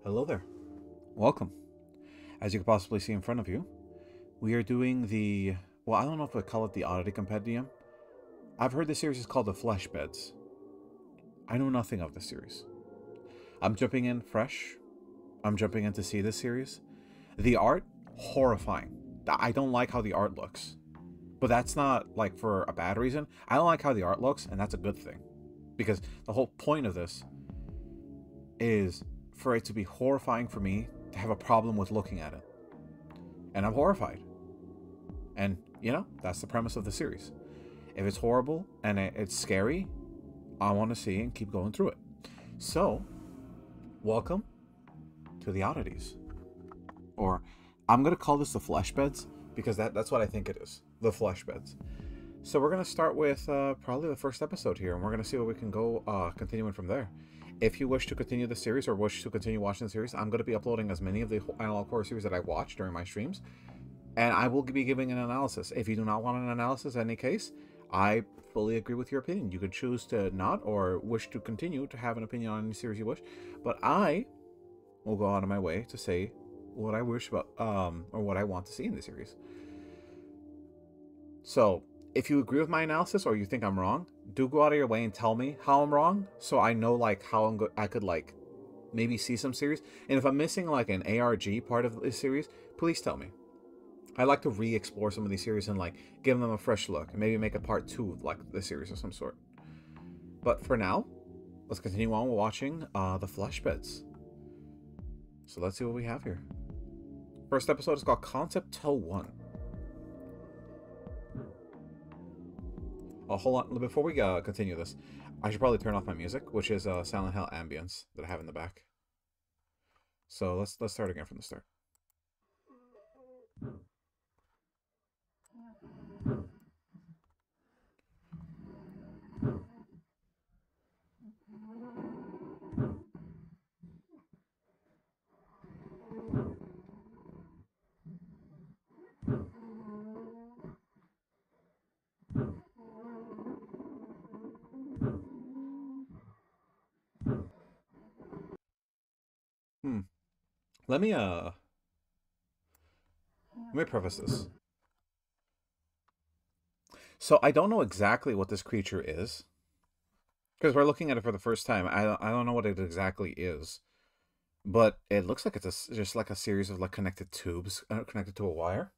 Hello there. Welcome. As you can possibly see in front of you, we are doing the, well, I don't know if I call it the Oddity Compendium. I've heard this series is called the Flesh Beds. I know nothing of this series. I'm jumping in fresh. I'm jumping in to see this series. The art, horrifying. I don't like how the art looks. But that's not like for a bad reason. I don't like how the art looks, and that's a good thing. Because the whole point of this is for it to be horrifying for me to have a problem with looking at it. And I'm horrified. And, you know, that's the premise of the series. If it's horrible and it's scary, I want to see and keep going through it. So, welcome to the Oddities. Or, I'm going to call this the Flesh Beds, because that's what I think it is. The Flesh Beds. So we're going to start with probably the first episode here, and we're going to see where we can go continuing from there. If you wish to continue the series or wish to continue watching the series, I'm going to be uploading as many of the analog horror series that I watch during my streams, and I will be giving an analysis. If you do not want an analysis in any case, I fully agree with your opinion. You could choose to not or wish to continue to have an opinion on any series you wish, but I will go out of my way to say what I wish about or what I want to see in the series. So if you agree with my analysis or you think I'm wrong, do go out of your way and tell me how I'm wrong, so I know like how I could like maybe see some series. And if I'm missing like an ARG part of this series, please tell me. I like to re-explore some of these series and like give them a fresh look and maybe make a part 2 of like the series of some sort. But for now, let's continue on watching the Flesh Beds. So let's see what we have here. First episode is called Concept Toe 1. Oh, hold on. Before we continue this, I should probably turn off my music, which is Silent Hill ambience that I have in the back. So let's start again from the start. Let me preface this. So I don't know exactly what this creature is, because we're looking at it for the first time. I don't know what it exactly is, but it looks like it's just like a series of like connected tubes connected to a wire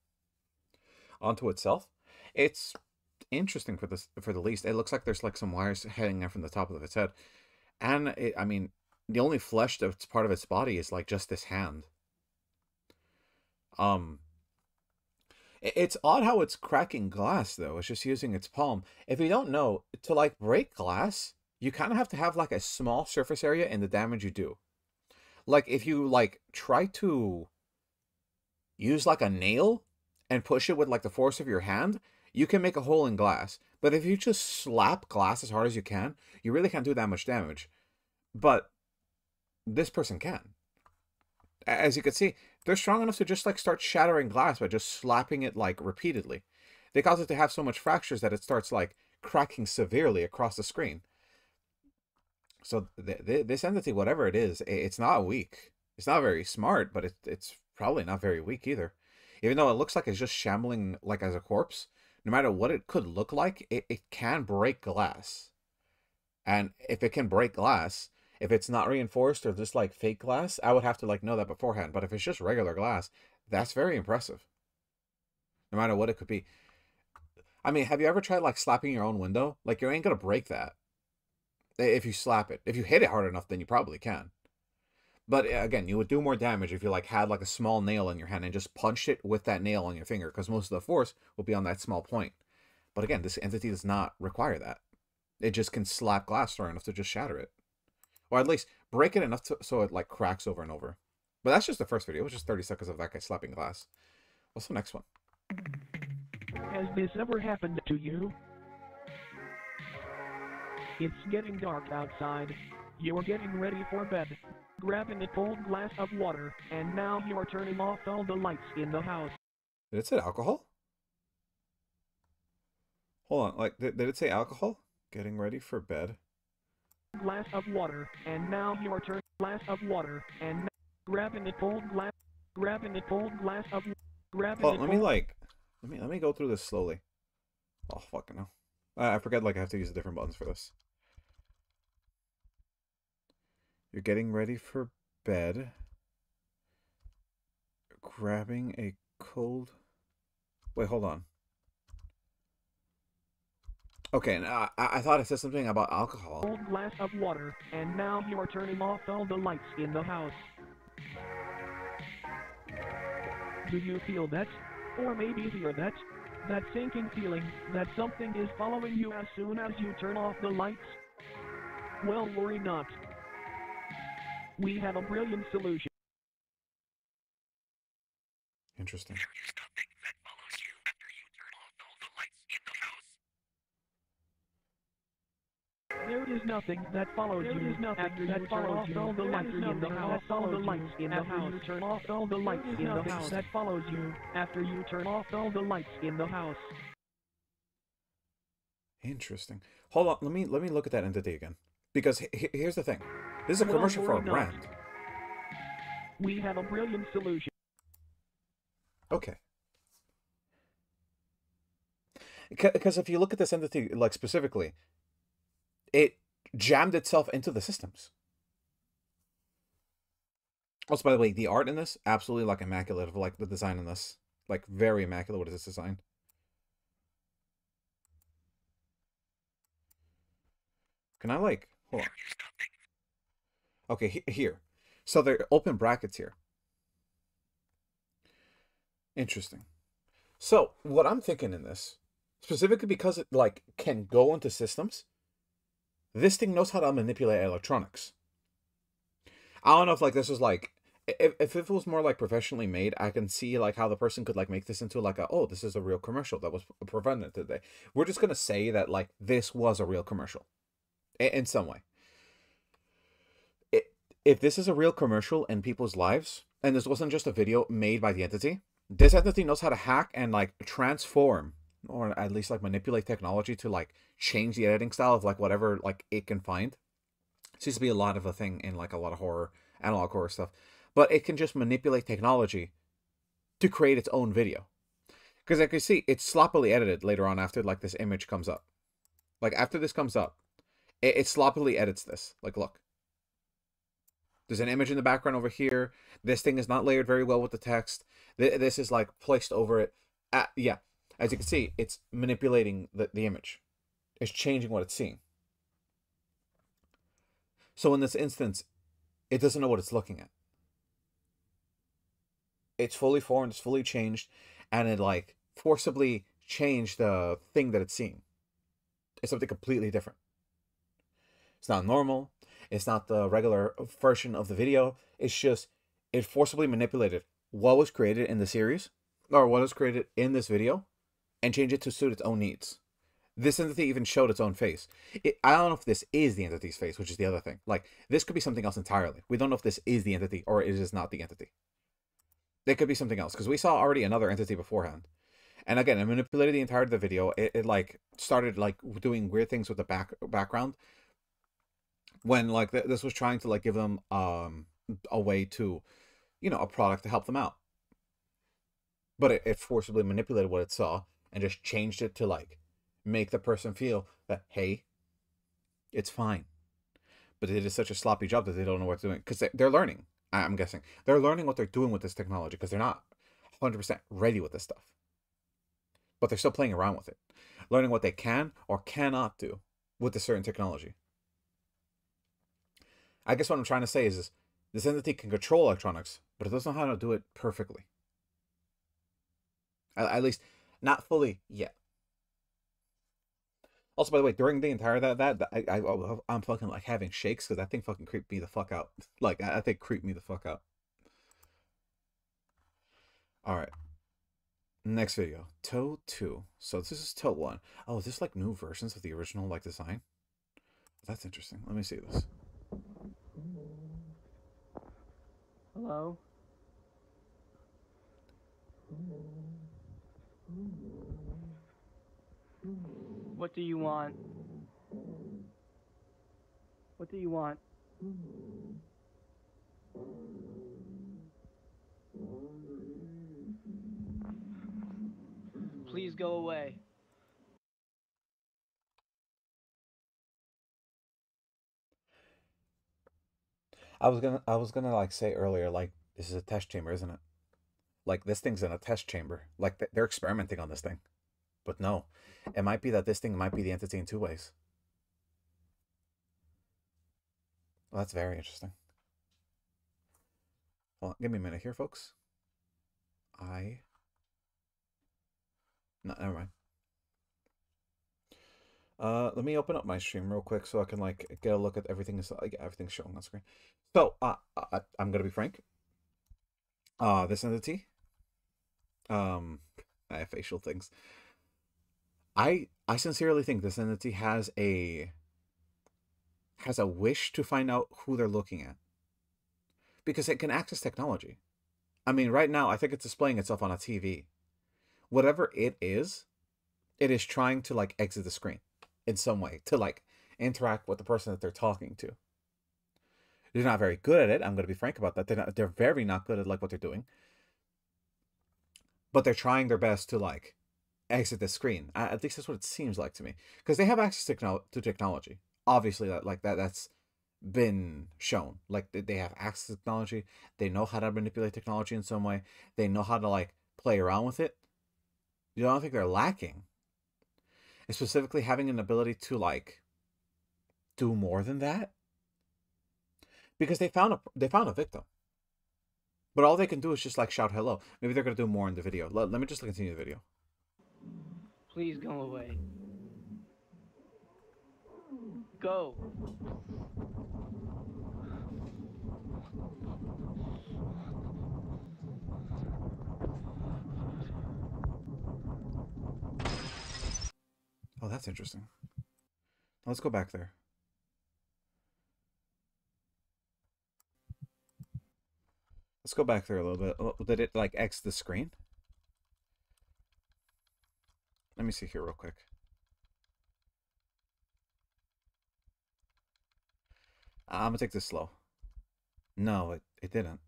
onto itself. It's interesting for the least. It looks like there's like some wires hanging out from the top of its head, and I mean, the only flesh that's part of its body is like just this hand. Um, it's odd how it's cracking glass, though. It's just using its palm. If you don't know, to like break glass, you kind of have to have like a small surface area in the damage you do. Like if you like try to use like a nail and push it with like the force of your hand, you can make a hole in glass. But if you just slap glass as hard as you can, you really can't do that much damage. But this person can. As you can see, they're strong enough to just like start shattering glass by just slapping it like repeatedly. They cause it to have so much fractures that it starts like cracking severely across the screen. So this entity, whatever it is, it's not weak. It's not very smart, but it's probably not very weak either. Even though it looks like it's just shambling like as a corpse, no matter what it could look like, it can break glass. And if it can break glass, if it's not reinforced or just like fake glass, I would have to like know that beforehand. But if it's just regular glass, that's very impressive. No matter what it could be. I mean, have you ever tried like slapping your own window? Like you ain't gonna break that if you slap it. If you hit it hard enough, then you probably can. But again, you would do more damage if you like had like a small nail in your hand and just punched it with that nail on your finger, because most of the force will be on that small point. But again, this entity does not require that. It just can slap glass hard enough to just shatter it. Or at least break it enough so it like cracks over and over. But that's just the first video. It was just 30 seconds of that guy slapping glass. What's the next one? Has this ever happened to you? It's getting dark outside. You're getting ready for bed, grabbing a cold glass of water, and now you're turning off all the lights in the house. Did it say alcohol? Hold on, like, did it say alcohol? Getting ready for bed. Glass of water, and now you're turning glass of water, and Grabbing a cold glass. Grabbing a cold glass of. Grabbing Hold a on, let me cold. like, let me go through this slowly. Oh fucking no. I forget like I have to use different buttons for this. You're getting ready for bed. Grabbing a cold. Wait, hold on. Okay, I thought it said something about alcohol. Cold glass of water, and now you are turning off all the lights in the house. Do you feel that? Or maybe hear that? That sinking feeling that something is following you as soon as you turn off the lights? Well, worry not. We have a brilliant solution. Interesting. There is nothing that follows you after you turn off all the lights in the house. All the lights in the house. You turn off all the lights in the house. That follows you after you turn off all the lights in the house. Interesting. Hold on, let me look at that entity again. Because here's the thing. This is a Well, commercial for worry a not. brand. We have a brilliant solution. Okay. Because if you look at this entity like specifically, it jammed itself into the systems. Also, by the way, the art in this absolutely like immaculate. Of like the design in this, like very immaculate. What is this design? Can I like hold on? Okay, here. So there are open brackets here. Interesting. So what I'm thinking in this, specifically because it like can go into systems, this thing knows how to manipulate electronics. I don't know if like this was like if it was more like professionally made, I can see like how the person could like make this into like a oh this is a real commercial that was presented today. We're just gonna say that like this was a real commercial in some way. It, if this is a real commercial in people's lives, and this wasn't just a video made by the entity, this entity knows how to hack and like transform or at least like manipulate technology to like change the editing style of like whatever like it can find. Seems to be a lot of a thing in like a lot of horror, analog horror stuff. But it can just manipulate technology to create its own video. Because I can see it's sloppily edited later on after like this image comes up. Like after this comes up, it sloppily edits this. Like look. There's an image in the background over here. This thing is not layered very well with the text. This is like placed over it. Yeah, as you can see, it's manipulating the image. It's changing what it's seeing. So in this instance, it doesn't know what it's looking at. It's fully formed, it's fully changed, and it like forcibly changed the thing that it's seeing. It's something completely different. It's not normal. It's not the regular version of the video. It's just it forcibly manipulated what was created in the series or what was created in this video and changed it to suit its own needs. This entity even showed its own face. I don't know if this is the entity's face, which is the other thing. Like, this could be something else entirely. We don't know if this is the entity or it is not the entity. It could be something else because we saw already another entity beforehand. And again, it manipulated the entirety of the video. It like started like doing weird things with the background when like this was trying to like give them a way to, a product to help them out. But it forcibly manipulated what it saw and just changed it to like make the person feel that hey, it's fine. But it is such a sloppy job that they don't know what they're doing because they're learning. I'm guessing they're learning what they're doing with this technology because they're not 100% ready with this stuff, but they're still playing around with it, learning what they can or cannot do with a certain technology. I guess what I'm trying to say is this entity can control electronics, but it doesn't know how to do it perfectly. At least, not fully yet. Also, by the way, during the entire I'm fucking like having shakes because that thing fucking creeped me the fuck out. Like I think creeped me the fuck out. All right, next video, Toe 2. So this is Toe 1. Oh, is this like new versions of the original like design? That's interesting. Let me see this. Hello? What do you want? What do you want? Please go away. I was gonna like say earlier, like, this is a test chamber, isn't it? Like, this thing's in a test chamber. Like, they're experimenting on this thing. But no, it might be that this thing might be the entity in two ways. Well, that's very interesting. Hold on, give me a minute here, folks. No, never mind. Let me open up my stream real quick so I can like get a look at everything. Like everything's showing on screen. So, I'm gonna be frank. This entity, I have facial things. I sincerely think this entity has a wish to find out who they're looking at because it can access technology. I mean, right now I think it's displaying itself on a TV. Whatever it is trying to like exit the screen in some way to like interact with the person that they're talking to. They're not very good at it. I'm going to be frank about that. They're very not good at like what they're doing. But they're trying their best to like exit the screen. At least that's what it seems like to me, because they have access to technology. Obviously, that's been shown. Like they have access to technology. They know how to manipulate technology in some way. They know how to like play around with it. You don't think they're lacking? Is specifically having an ability to like do more than that, because they found a victim, but all they can do is just like shout hello. Maybe they're gonna do more in the video. Let me just continue the video. Please go away. Go. Oh, that's interesting. Let's go back there. Let's go back there a little bit. Oh, did it like X the screen? Let me see here real quick. I'm gonna take this slow. No, it didn't.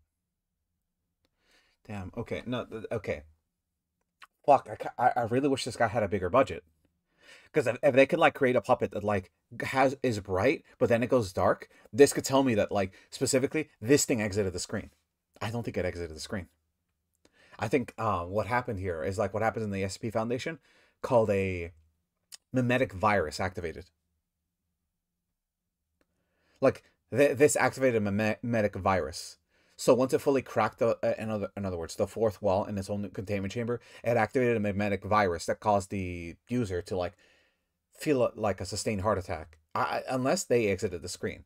Damn. Okay. No. Okay. Fuck. I really wish this guy had a bigger budget. Because if they could like create a puppet that like is bright, but then it goes dark, this could tell me that like specifically this thing exited the screen. I don't think it exited the screen. I think what happened here is like what happens in the SP Foundation, called a memetic virus activated. Like this activated a memetic virus. So once it fully cracked in other words, the fourth wall in its own containment chamber, it activated a memetic virus that caused the user to like feel like a sustained heart attack. Unless they exited the screen,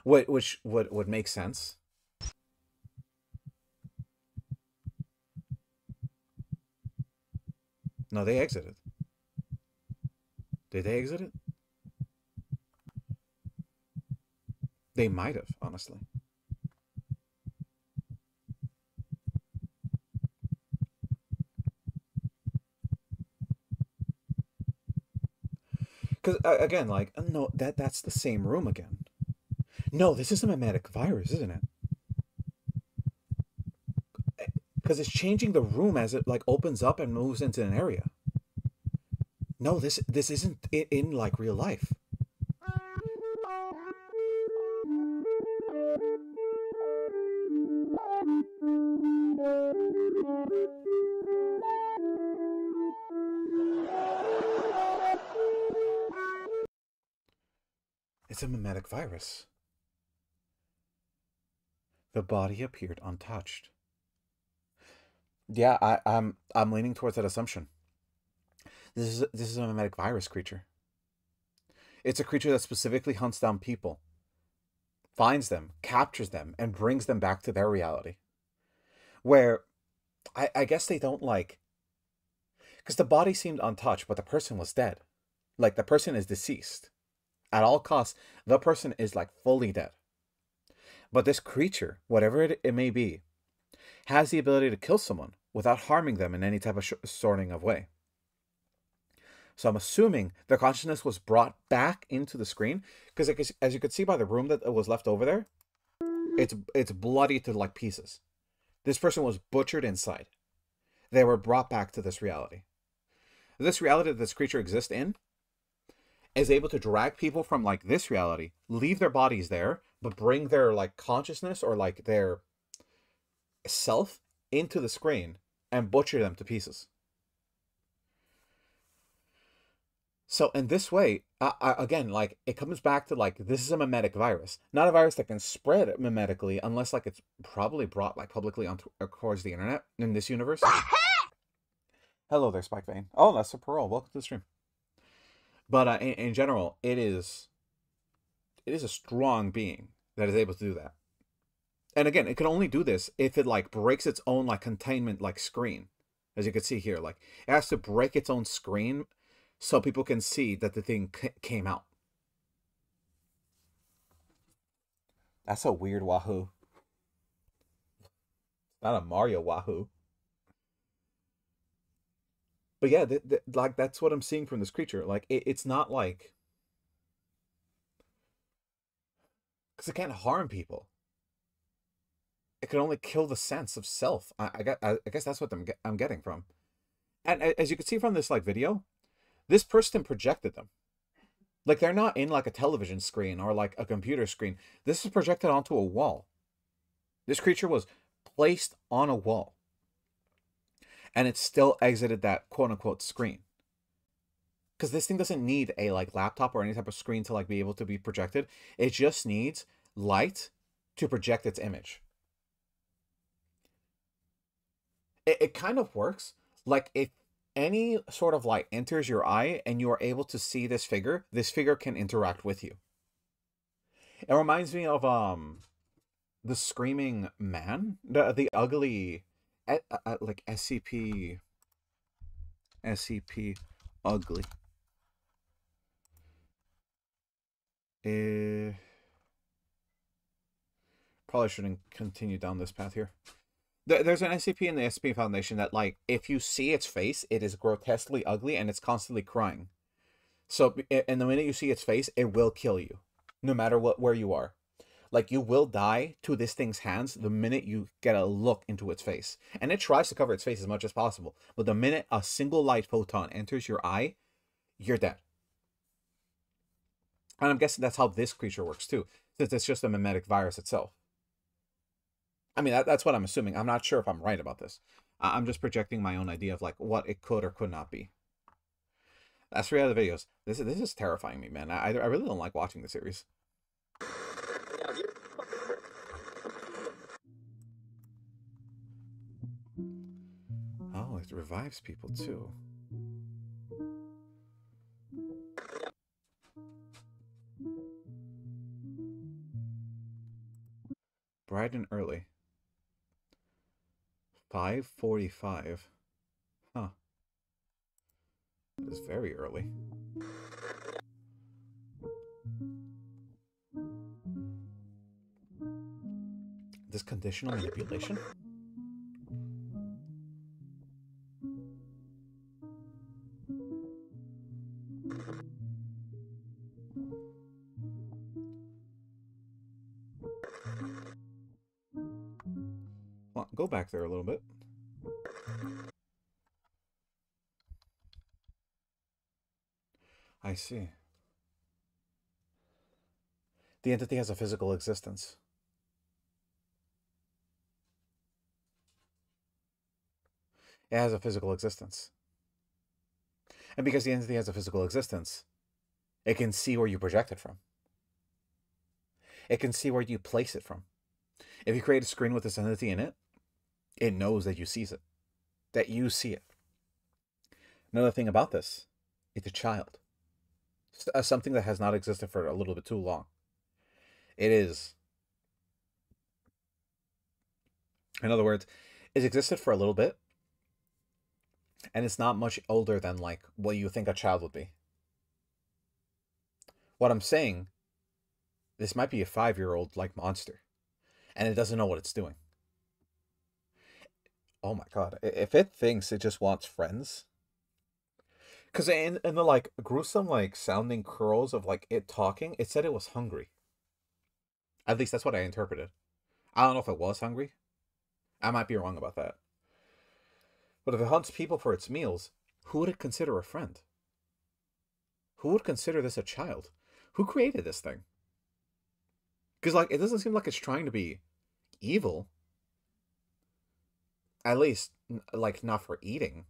which would make sense. No, they exited. Did they exit it? They might have, honestly. Because again, like no, that's the same room again. No, this is a memetic virus, isn't it? Because it's changing the room as it like opens up and moves into an area. No, this isn't in like real life. It's a memetic virus. The body appeared untouched. Yeah, I'm leaning towards that assumption. This is a memetic virus creature. It's a creature that specifically hunts down people, finds them, captures them, and brings them back to their reality. Where I guess they don't like, because the body seemed untouched, but the person was dead. Like the person is deceased. At all costs, the person is like fully dead. But this creature, whatever it may be, has the ability to kill someone without harming them in any type of sorting of way. So I'm assuming their consciousness was brought back into the screen, because as you could see by the room that was left over there, it's bloody to like pieces. This person was butchered inside. They were brought back to this reality. This reality that this creature exists in is able to drag people from like this reality, leave their bodies there, but bring their like consciousness or like their self into the screen and butcher them to pieces. So in this way, again, like it comes back to like this is a memetic virus, not a virus that can spread memetically unless like it's probably brought like publicly onto towards the internet in this universe. Hello there, Spike Vane. Oh, that's a parole. Welcome to the stream. But in general, it is a strong being that is able to do that. And again, it can only do this if it like breaks its own like containment like screen, as you can see here. Like it has to break its own screen so people can see that the thing came out. That's a weird Wahoo. Not a Mario Wahoo. But yeah, like that's what I'm seeing from this creature. Like it's not like because it can't harm people. It can only kill the sense of self. I guess that's what I'm getting from. And as you can see from this like video, this person projected them. Like they're not in like a television screen or like a computer screen. This is projected onto a wall. This creature was placed on a wall. And it still exited that quote unquote screen. Because this thing doesn't need a like laptop or any type of screen to like be able to be projected. It just needs light to project its image. It kind of works like if any sort of light enters your eye and you are able to see this figure can interact with you. It reminds me of the Screaming Man, the ugly like SCP ugly. Probably shouldn't continue down this path here. There's an SCP in the SCP Foundation that, like, if you see its face, it is grotesquely ugly and it's constantly crying. So, and the minute you see its face, it will kill you, no matter where you are. Like, you will die to this thing's hands the minute you get a look into its face. And it tries to cover its face as much as possible. But the minute a single light photon enters your eye, you're dead. And I'm guessing that's how this creature works too, since it's just a memetic virus itself. I mean, that's what I'm assuming. I'm not sure if I'm right about this. I'm just projecting my own idea of like what it could or could not be. That's 3 other videos. This is terrifying me, man. I really don't like watching the series. Oh, it revives people too. Bright and early. 5:45. Huh. It is very early. This conditional manipulation? Well, go back there a little bit. I see. The entity has a physical existence. It has a physical existence. And because the entity has a physical existence, it can see where you project it from. It can see where you place it from. If you create a screen with this entity in it, it knows that you sees it. That you see it. Another thing about this, it's a child. Something that has not existed for a little bit too long. It is. In other words, it's existed for a little bit, and it's not much older than like what you think a child would be. What I'm saying, this might be a 5-year-old like monster, and it doesn't know what it's doing. Oh my god, if it thinks it just wants friends, because in the like gruesome like sounding curls of like it talking, it said it was hungry. At least that's what I interpreted. I don't know if it was hungry. I might be wrong about that. But if it hunts people for its meals, who would it consider a friend? Who would consider this a child? Who created this thing? Because, like, it doesn't seem like it's trying to be evil. At least, like, not for eating.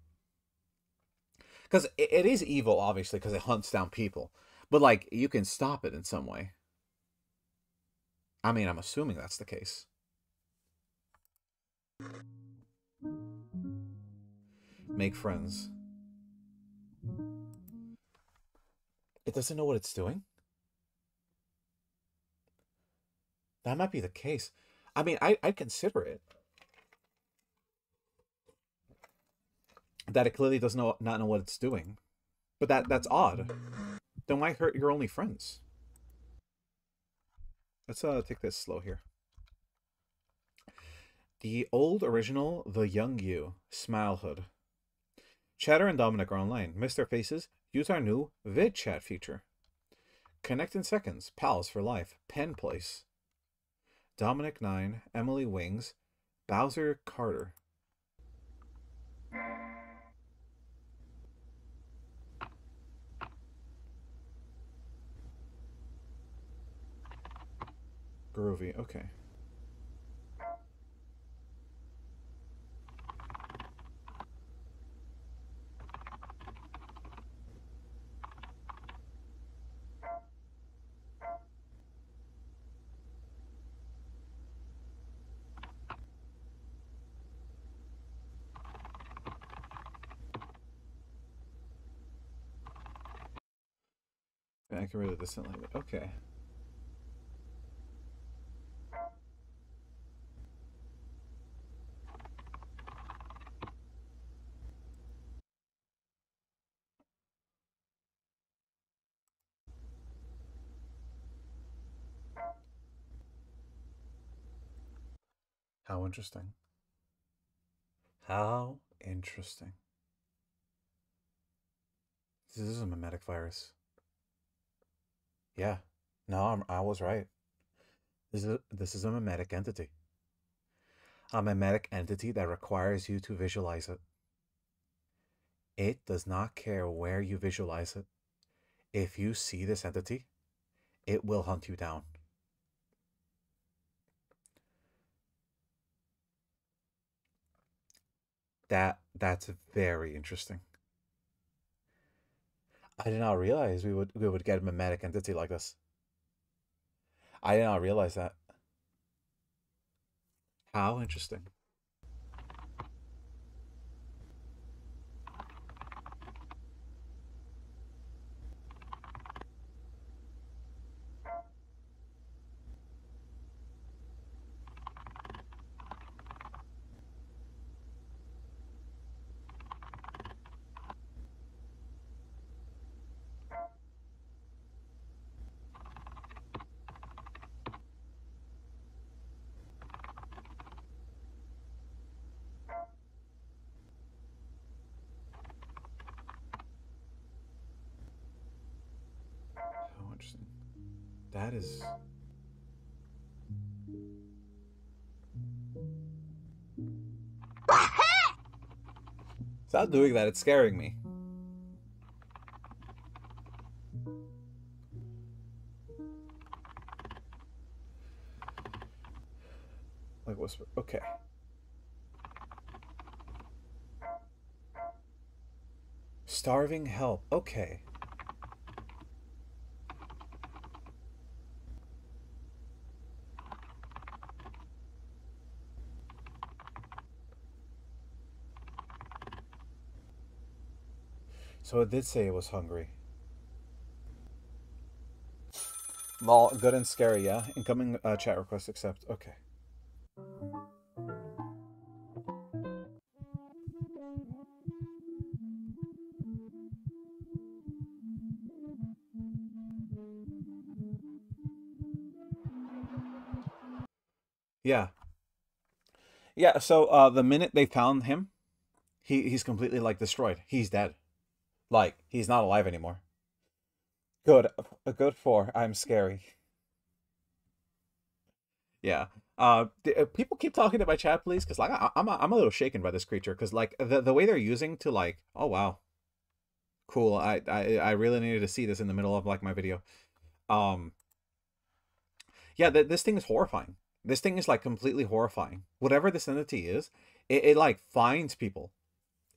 Because it is evil, obviously, because it hunts down people. But, like, you can stop it in some way. I mean, I'm assuming that's the case. Make friends. It doesn't know what it's doing? That might be the case. I mean, I'd consider it. That it clearly does not know what it's doing. But that's odd. Then why hurt your only friends? Let's take this slow here. The old original, the young you, Smilehood. Chatter and Dominic are online. Miss their faces? Use our new vid chat feature. Connect in seconds. Pals for life. Pen place. Dominic 9, Emily Wings, Bowser Carter. Groovy, okay. Accurate distant language. Okay. How interesting. How interesting. This is a memetic virus. Yeah. No, I was right. This is a memetic entity. A memetic entity that requires you to visualize it. It does not care where you visualize it. If you see this entity, it will hunt you down. That's very interesting. I did not realize we would get a memetic entity like this. I did not realize that. How interesting. How interesting. That is. Stop doing that. It's scaring me. Like whisper. Okay. Starving help. Okay. So it did say it was hungry. Lol, good and scary, yeah? Incoming chat request accept. Okay. Yeah. Yeah, so the minute they found him, he's completely like destroyed. He's dead. Like, he's not alive anymore. Good. A good 4. I'm scary. Yeah. People keep talking to my chat, please, because like I'm a little shaken by this creature, because like the way they're using to like, oh wow, cool. I really needed to see this in the middle of like my video. Um, yeah, this thing is horrifying. This thing is like completely horrifying. Whatever this entity is, it like finds people.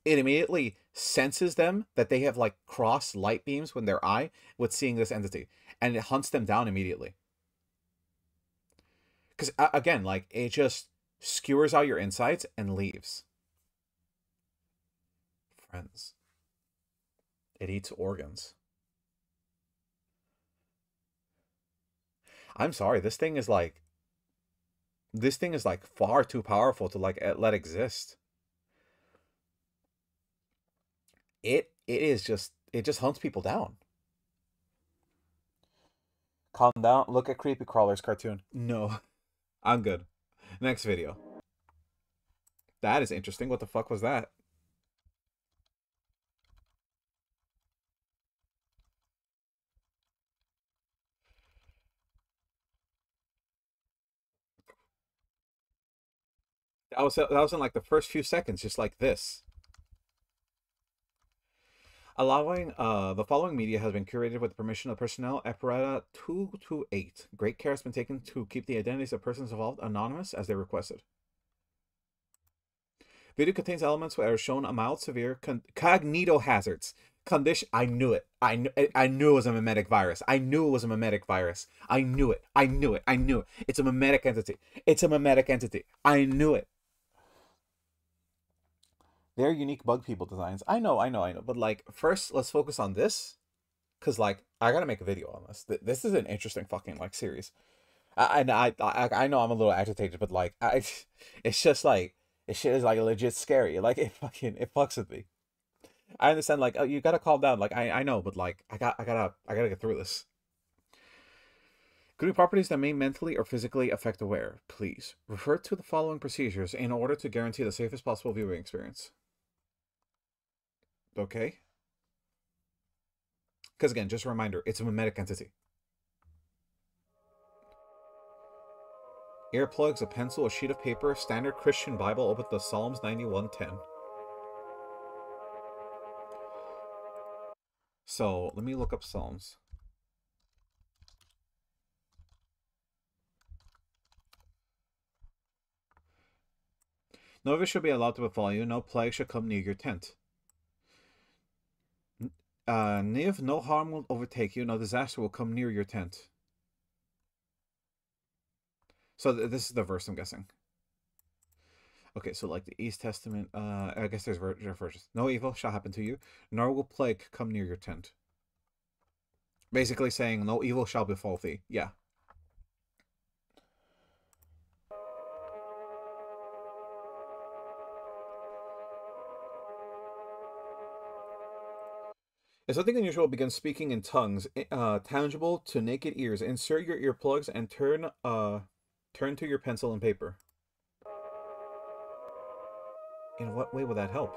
It immediately senses them that they have like crossed light beams when their eye with seeing this entity, and it hunts them down immediately. Because again, like it just skewers out your insides and leaves. Friends, it eats organs. I'm sorry, this thing is like far too powerful to like let exist. It just hunts people down. Calm down. Look at Creepy Crawler's cartoon. No, I'm good. Next video. That is interesting. What the fuck was that? That was in like the first few seconds, just like this. Allowing the following media has been curated with the permission of personnel Apparata 228. Great care has been taken to keep the identities of persons involved anonymous as they requested. Video contains elements that are shown a mild, severe cognito hazards. Condition. I knew it. I knew it was a memetic virus. I knew it was a memetic virus. I knew it. I knew it. I knew it. It's a memetic entity. It's a memetic entity. I knew it. They're unique bug people designs. I know, I know, I know. But like, first, let's focus on this, cause like I gotta make a video on this. This is an interesting fucking like series. I know I'm a little agitated, but like it's just like this shit is like legit scary. Like it fucks with me. I understand. Like, oh, you gotta calm down. Like I know, but like I gotta get through this. Including properties that may mentally or physically affect the wearer. Please refer to the following procedures in order to guarantee the safest possible viewing experience. Okay. Because again, just a reminder, it's a memetic entity. Earplugs, a pencil, a sheet of paper, standard Christian Bible, open to Psalms 91:10. So let me look up Psalms. No evil should be allowed to befall you, no plague should come near your tent. Niv, no harm will overtake you, no disaster will come near your tent. So this is the verse, I'm guessing. Okay, so like the East Testament, I guess there's verses. No evil shall happen to you, nor will plague come near your tent. Basically saying no evil shall befall thee. Yeah. If something unusual begins speaking in tongues, tangible to naked ears, insert your earplugs and turn to your pencil and paper. In what way will that help?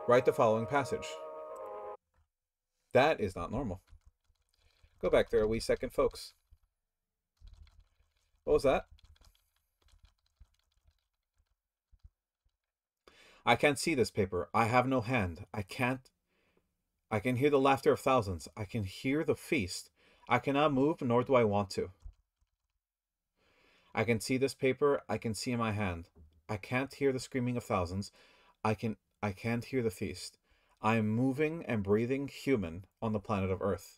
Write the following passage. That is not normal. Go back there a wee second, folks. What was that? I can't see this paper. I have no hand. I can't. I can hear the laughter of thousands. I can hear the feast. I cannot move, nor do I want to. I can see this paper. I can see in my hand. I can't hear the screaming of thousands. I can't hear the feast. I am moving and breathing human on the planet of Earth.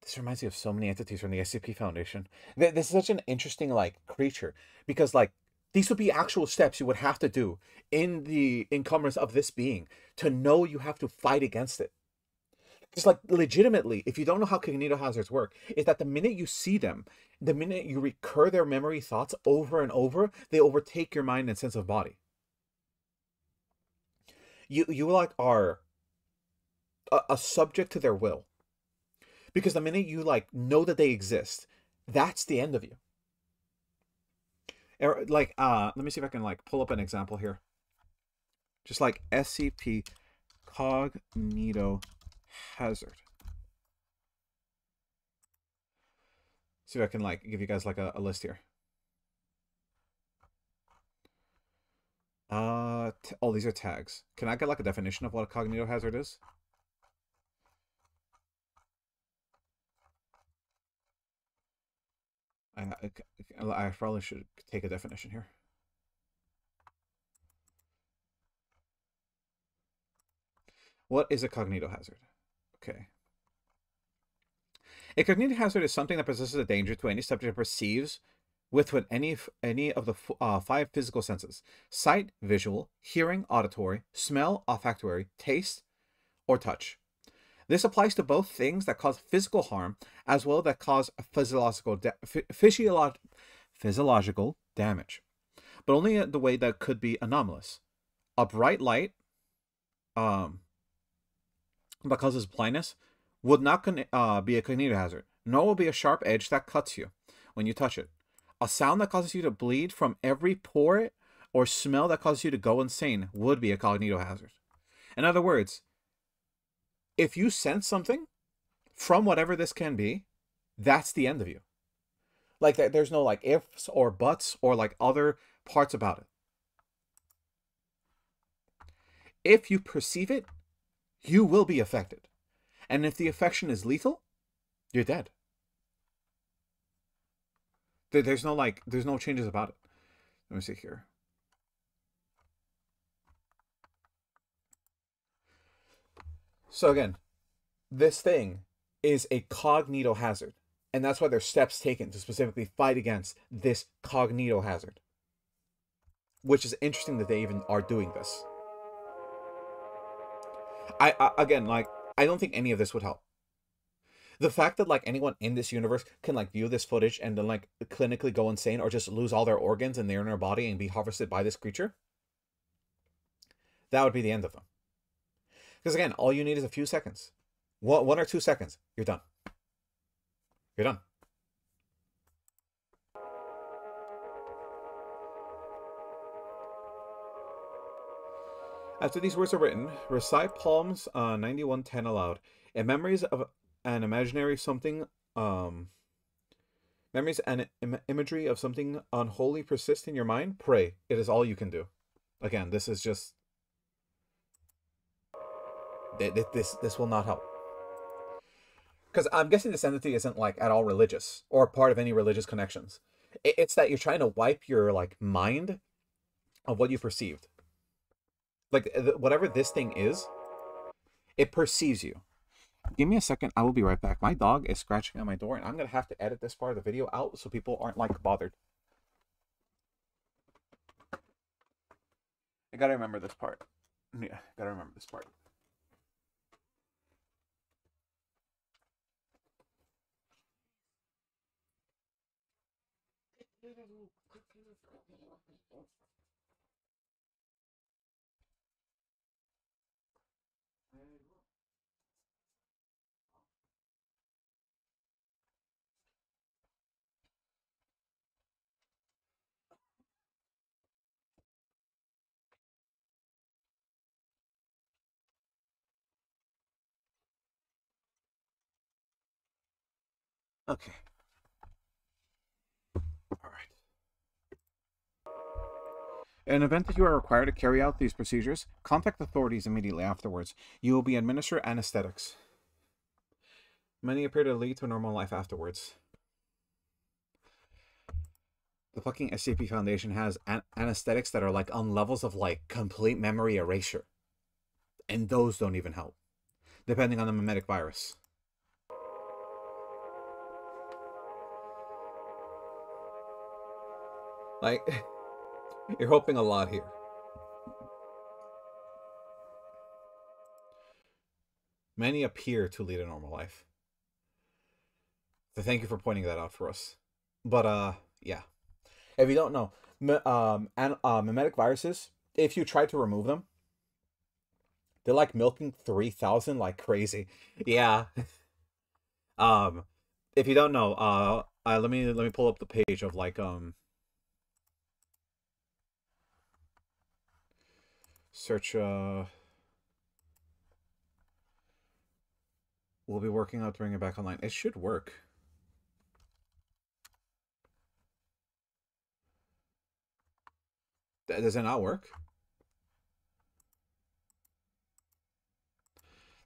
This reminds me of so many entities from the SCP Foundation. This is such an interesting like creature because like these would be actual steps you would have to do in the encumbrance of this being to know you have to fight against it. It's like legitimately, if you don't know how cognito hazards work, is that the minute you see them, the minute you recur their memory thoughts over and over, they overtake your mind and sense of body. You like are a subject to their will. Because the minute you like know that they exist, that's the end of you. Like let me see if I can like pull up an example here. Just like SCP cognito hazard. See if I can like give you guys like a list here. Oh, these are tags. Can I get like a definition of what a cognito hazard is? I probably should take a definition here. What is a cognito hazard? Okay. A cognito hazard is something that possesses a danger to any subject that perceives with any of the five physical senses: sight, visual, hearing, auditory, smell, olfactory, taste, or touch. This applies to both things that cause physical harm as well that cause physiological damage, but only the way that could be anomalous. A bright light that causes blindness would not be a cognito hazard, nor will be a sharp edge that cuts you when you touch it. A sound that causes you to bleed from every pore or smell that causes you to go insane would be a cognito hazard. In other words, if you sense something from whatever this can be, that's the end of you. Like, there's no like ifs or buts or like other parts about it. If you perceive it, you will be affected. And if the affection is lethal, you're dead. There's no changes about it. Let me see here. So again, this thing is a cognito hazard. And that's why there's steps taken to specifically fight against this cognito hazard. Which is interesting that they even are doing this. Again, like, I don't think any of this would help. The fact that like anyone in this universe can like view this footage and then like clinically go insane or just lose all their organs and their inner body and be harvested by this creature, that would be the end of them. Because again, all you need is a few seconds. 1 or 2 seconds. You're done. You're done. After these words are written, recite Psalms 91:10 aloud. And memories of an imaginary something, memories and imagery of something unholy persist in your mind. Pray. It is all you can do. Again, this is just this will not help. Because I'm guessing this entity isn't like at all religious or part of any religious connections. It's that you're trying to wipe your like mind of what you perceived. Like whatever this thing is, it perceives you. Give me a second. I will be right back. My dog is scratching at my door, and I'm going to have to edit this part of the video out so people aren't, like, bothered. I got to remember this part. Yeah, got to remember this part. Okay. All right. In the event that you are required to carry out these procedures, contact authorities immediately afterwards. You will be administered anesthetics. Many appear to lead to a normal life afterwards. The fucking SCP Foundation has anesthetics that are like on levels of like complete memory erasure. And those don't even help, depending on the memetic virus. Like, you're hoping a lot here. Many appear to lead a normal life. So thank you for pointing that out for us. But, yeah. If you don't know, memetic viruses, if you try to remove them, they're like milking 3,000 like crazy. Yeah. If you don't know, let me pull up the page of like search We'll be working out to bring it back online. It should work. Does it not work?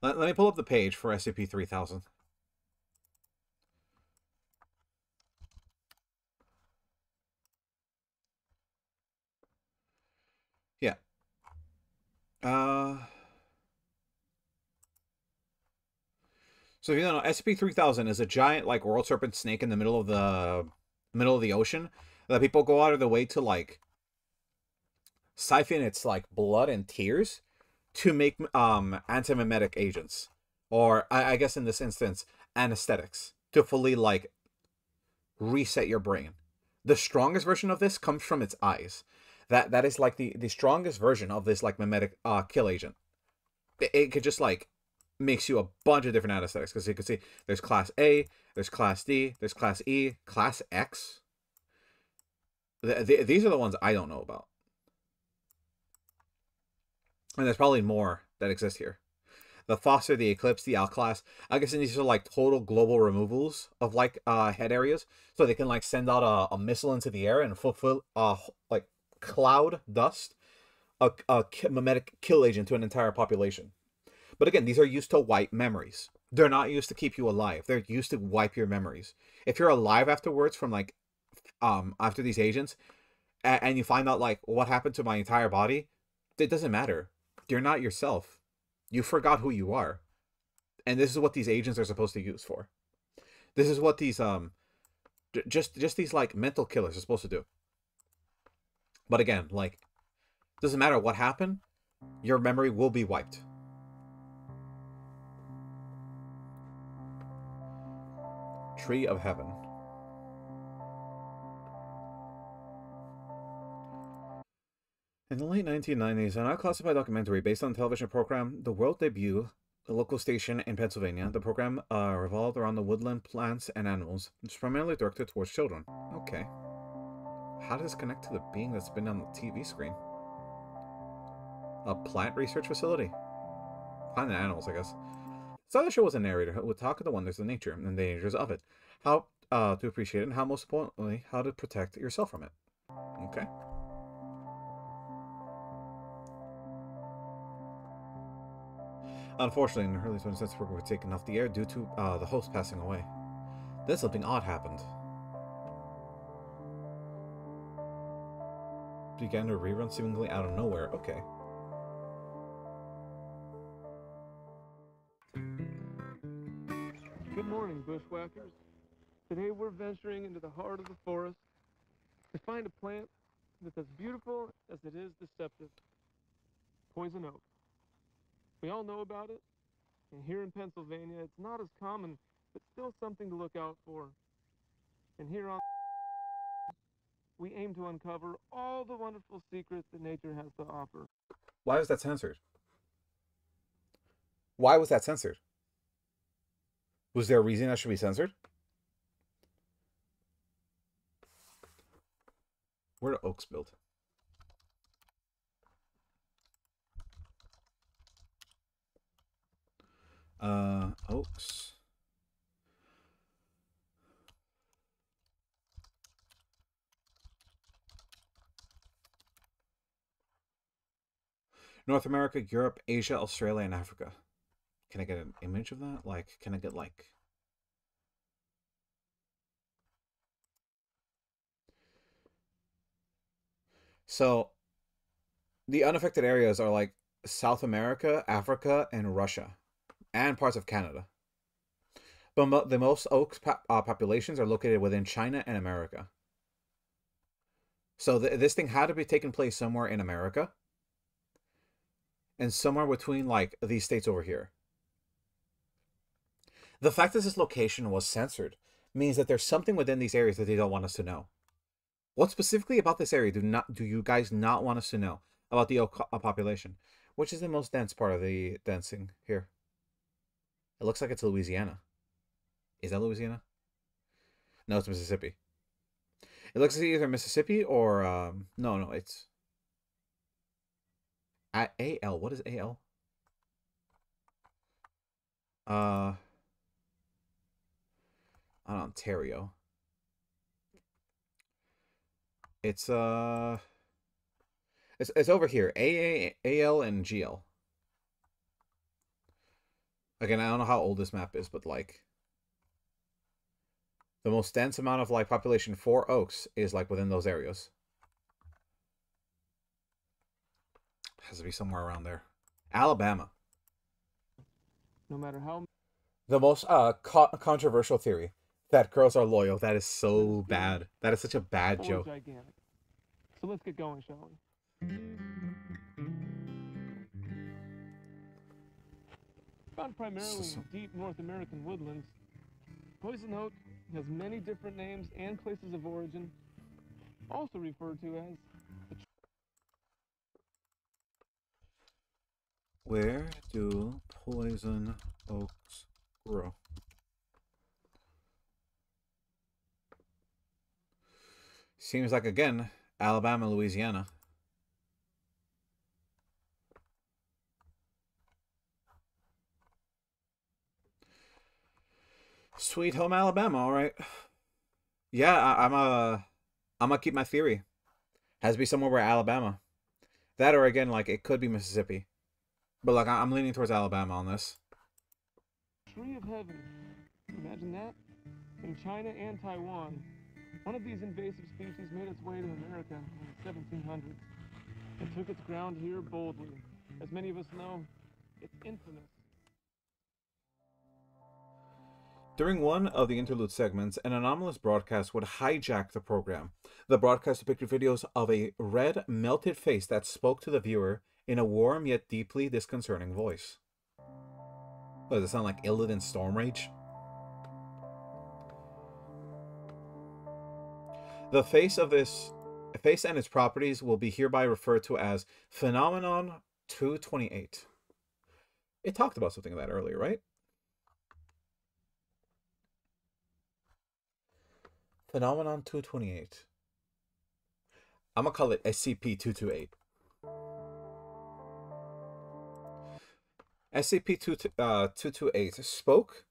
Let me pull up the page for SCP-3000. Yeah. So if you don't know, SCP-3000 is a giant like world serpent snake in the middle of the ocean that people go out of their way to like siphon its like blood and tears to make anti-memetic agents, or I guess in this instance anesthetics, to fully like reset your brain. The strongest version of this comes from its eyes. That is like the strongest version of this like memetic kill agent. It could just like makes you a bunch of different anesthetics, because you can see there's class A, there's class D, there's class E, class X. These are the ones I don't know about. And there's probably more that exist here. The Foster, the Eclipse, the Outclass. I guess these are like total global removals of like head areas, so they can like send out a missile into the air and fulfill like cloud dust a memetic kill agent to an entire population. But again, these are used to wipe memories. They're not used to keep you alive. They're used to wipe your memories. If you're alive afterwards from like after these agents, and you find out like what happened to my entire body, it doesn't matter. You're not yourself. You forgot who you are. And this is what these agents are supposed to use for. This is what these just these like mental killers are supposed to do. But again, like doesn't matter what happened, your memory will be wiped. Tree of Heaven. In the late 1990s, an unclassified documentary based on the television program The World Debut, a local station in Pennsylvania. The program revolved around the woodland plants and animals. It's primarily directed towards children. Okay. How does this connect to the being that's been on the TV screen? A plant research facility? Plant and animals, I guess. So the show was a narrator who would talk of the wonders of nature and the dangers of it. How to appreciate it, and how, most importantly, how to protect yourself from it. Okay. Unfortunately, in the early 20th century, program was taken off the air due to the host passing away. Then something odd happened. Began to rerun seemingly out of nowhere. Okay. Good morning, bushwhackers. Today we're venturing into the heart of the forest to find a plant that's as beautiful as it is deceptive. Poison oak. We all know about it, and here in Pennsylvania it's not as common, but still something to look out for. And here on we aim to uncover all the wonderful secrets that nature has to offer. Why was that censored? Why was that censored? Was there a reason that should be censored? Where do oaks build? Oaks. North America, Europe, Asia, Australia, and Africa. Can I get an image of that? Like, can I get like... So, the unaffected areas are like South America, Africa, and Russia, and parts of Canada. But the most oaks populations are located within China and America. So this thing had to be taking place somewhere in America, and somewhere between like these states over here. The fact that this location was censored means that there's something within these areas that they don't want us to know. What specifically about this area do you guys not want us to know about the oak population? Which is the most dense part of the densing here? It looks like it's Louisiana. Is that Louisiana? No, it's Mississippi. It looks like either Mississippi or no, it's at AL. What is AL? Ontario. It's it's over here. AL, and GL. Again, I don't know how old this map is, but like the most dense amount of like population for Oaks is like within those areas. Has to be somewhere around there. Alabama. No matter how The most controversial theory that girls are loyal. That is so bad. That is such a bad or joke. gigantic. So let's get going, shall we? Found primarily in deep North American woodlands, poison oak has many different names and places of origin, also referred to as Where do poison oaks grow? Seems like, again, Alabama, Louisiana. Sweet home Alabama, all right. Yeah, I'm gonna keep my theory. Has to be somewhere where Alabama. That, or again, like it could be Mississippi. But like I'm leaning towards Alabama on this. tree of heaven. Imagine that? In China and Taiwan, one of these invasive species made its way to America in the 1700s. It took its ground here boldly. As many of us know, it's infamous. During one of the interlude segments, an anomalous broadcast would hijack the program. The broadcast depicted videos of a red, melted face that spoke to the viewer in a warm yet deeply disconcerting voice. What, does it sound like Illidan Storm Rage? The face and its properties will be hereby referred to as Phenomenon 228. It talked about something of that earlier, right? Phenomenon 228. I'm gonna call it SCP-228. SCP-228 spoke.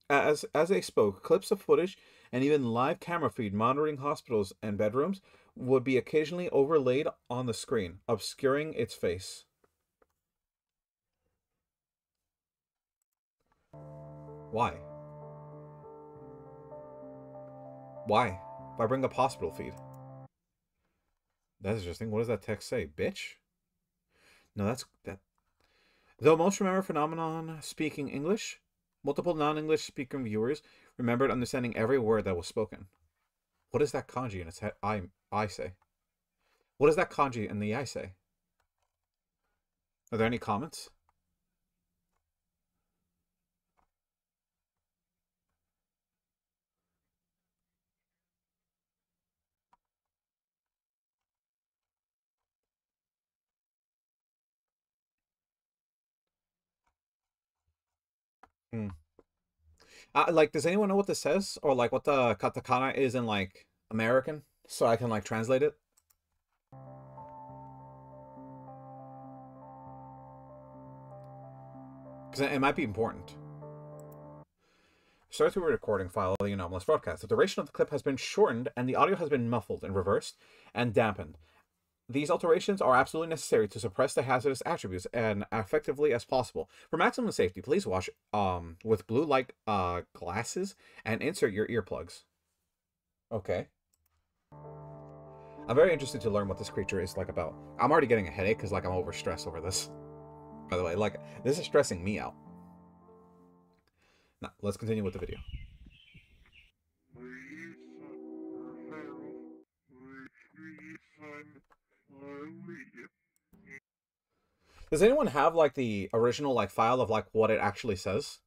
As they spoke, clips of footage and even live camera feed monitoring hospitals and bedrooms would be occasionally overlaid on the screen, obscuring its face. Why? Why? Why bring up hospital feed? That's interesting. What does that text say? Bitch? No, that's that. Though most remember phenomenon speaking English, multiple non-English speaking viewers remembered understanding every word that was spoken. What is that kanji in its head? I say. What does that kanji in the I say? Are there any comments? Hmm. Like, does anyone know what this says? Or, like, what the katakana is in, like, American? So I can, like, translate it? Because it might be important. Start to a recording file of the anomalous broadcast. The duration of the clip has been shortened, and the audio has been muffled and reversed and dampened. These alterations are absolutely necessary to suppress the hazardous attributes and effectively as possible. For maximum safety, please watch with blue light glasses and insert your earplugs. Okay. I'm very interested to learn what this creature is like about. I'm already getting a headache because like I'm overstressed over this. By the way, like this is stressing me out. Now, let's continue with the video. Does anyone have like the original like file of like what it actually says?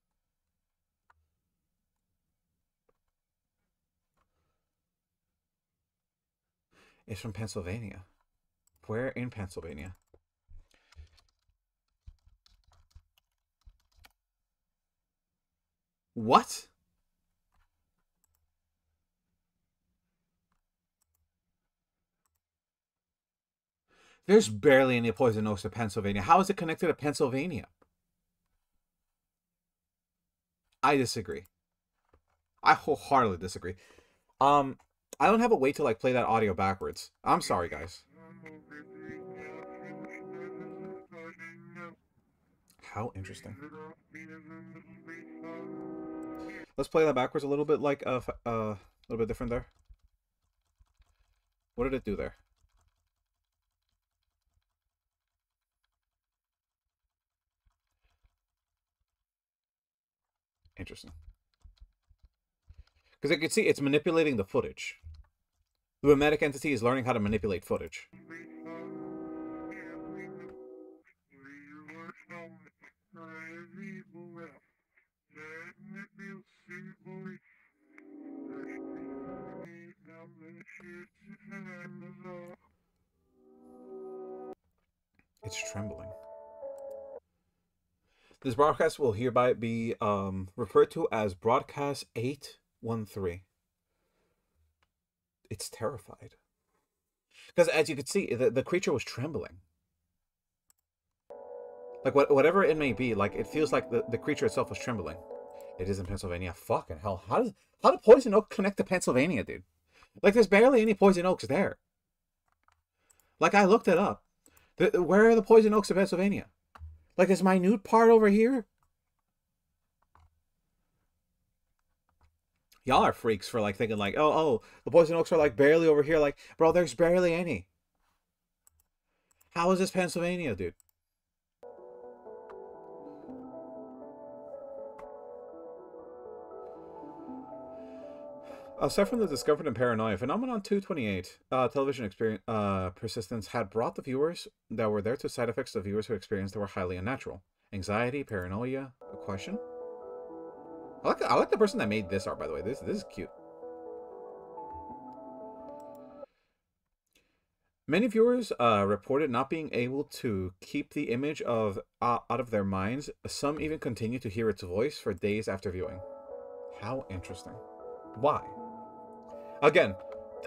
It's from Pennsylvania. Where in Pennsylvania? What? There's barely any poison oaks to Pennsylvania. How is it connected to Pennsylvania? I disagree. I wholeheartedly disagree. Um, I don't have a way to like play that audio backwards. I'm sorry, guys. How interesting. Let's play that backwards a little bit, like a little bit different there. What did it do there? Interesting. Because I can see it's manipulating the footage. The memetic entity is learning how to manipulate footage. It's trembling. This broadcast will hereby be referred to as Broadcast 813. It's terrified. Because as you can see, the creature was trembling. Like, whatever it may be, like, it feels like the creature itself was trembling. It is in Pennsylvania. Fucking hell. How did Poison Oak connect to Pennsylvania, dude? Like, there's barely any Poison Oaks there. Like, I looked it up. Where are the Poison Oaks of Pennsylvania? Like, this minute part over here? Y'all are freaks for, like, thinking, like, oh, the Poison Oaks are, like, barely over here. Like, bro, there's barely any. How is this Pennsylvania, dude? Aside from the discovered and paranoia, Phenomenon 228, television experience persistence had brought the viewers that were there to side effects the viewers who experienced that were highly unnatural. Anxiety, paranoia, a question? I like the person that made this art, by the way. This is cute. Many viewers reported not being able to keep the image of out of their minds. Some even continue to hear its voice for days after viewing. How interesting. Why? Again,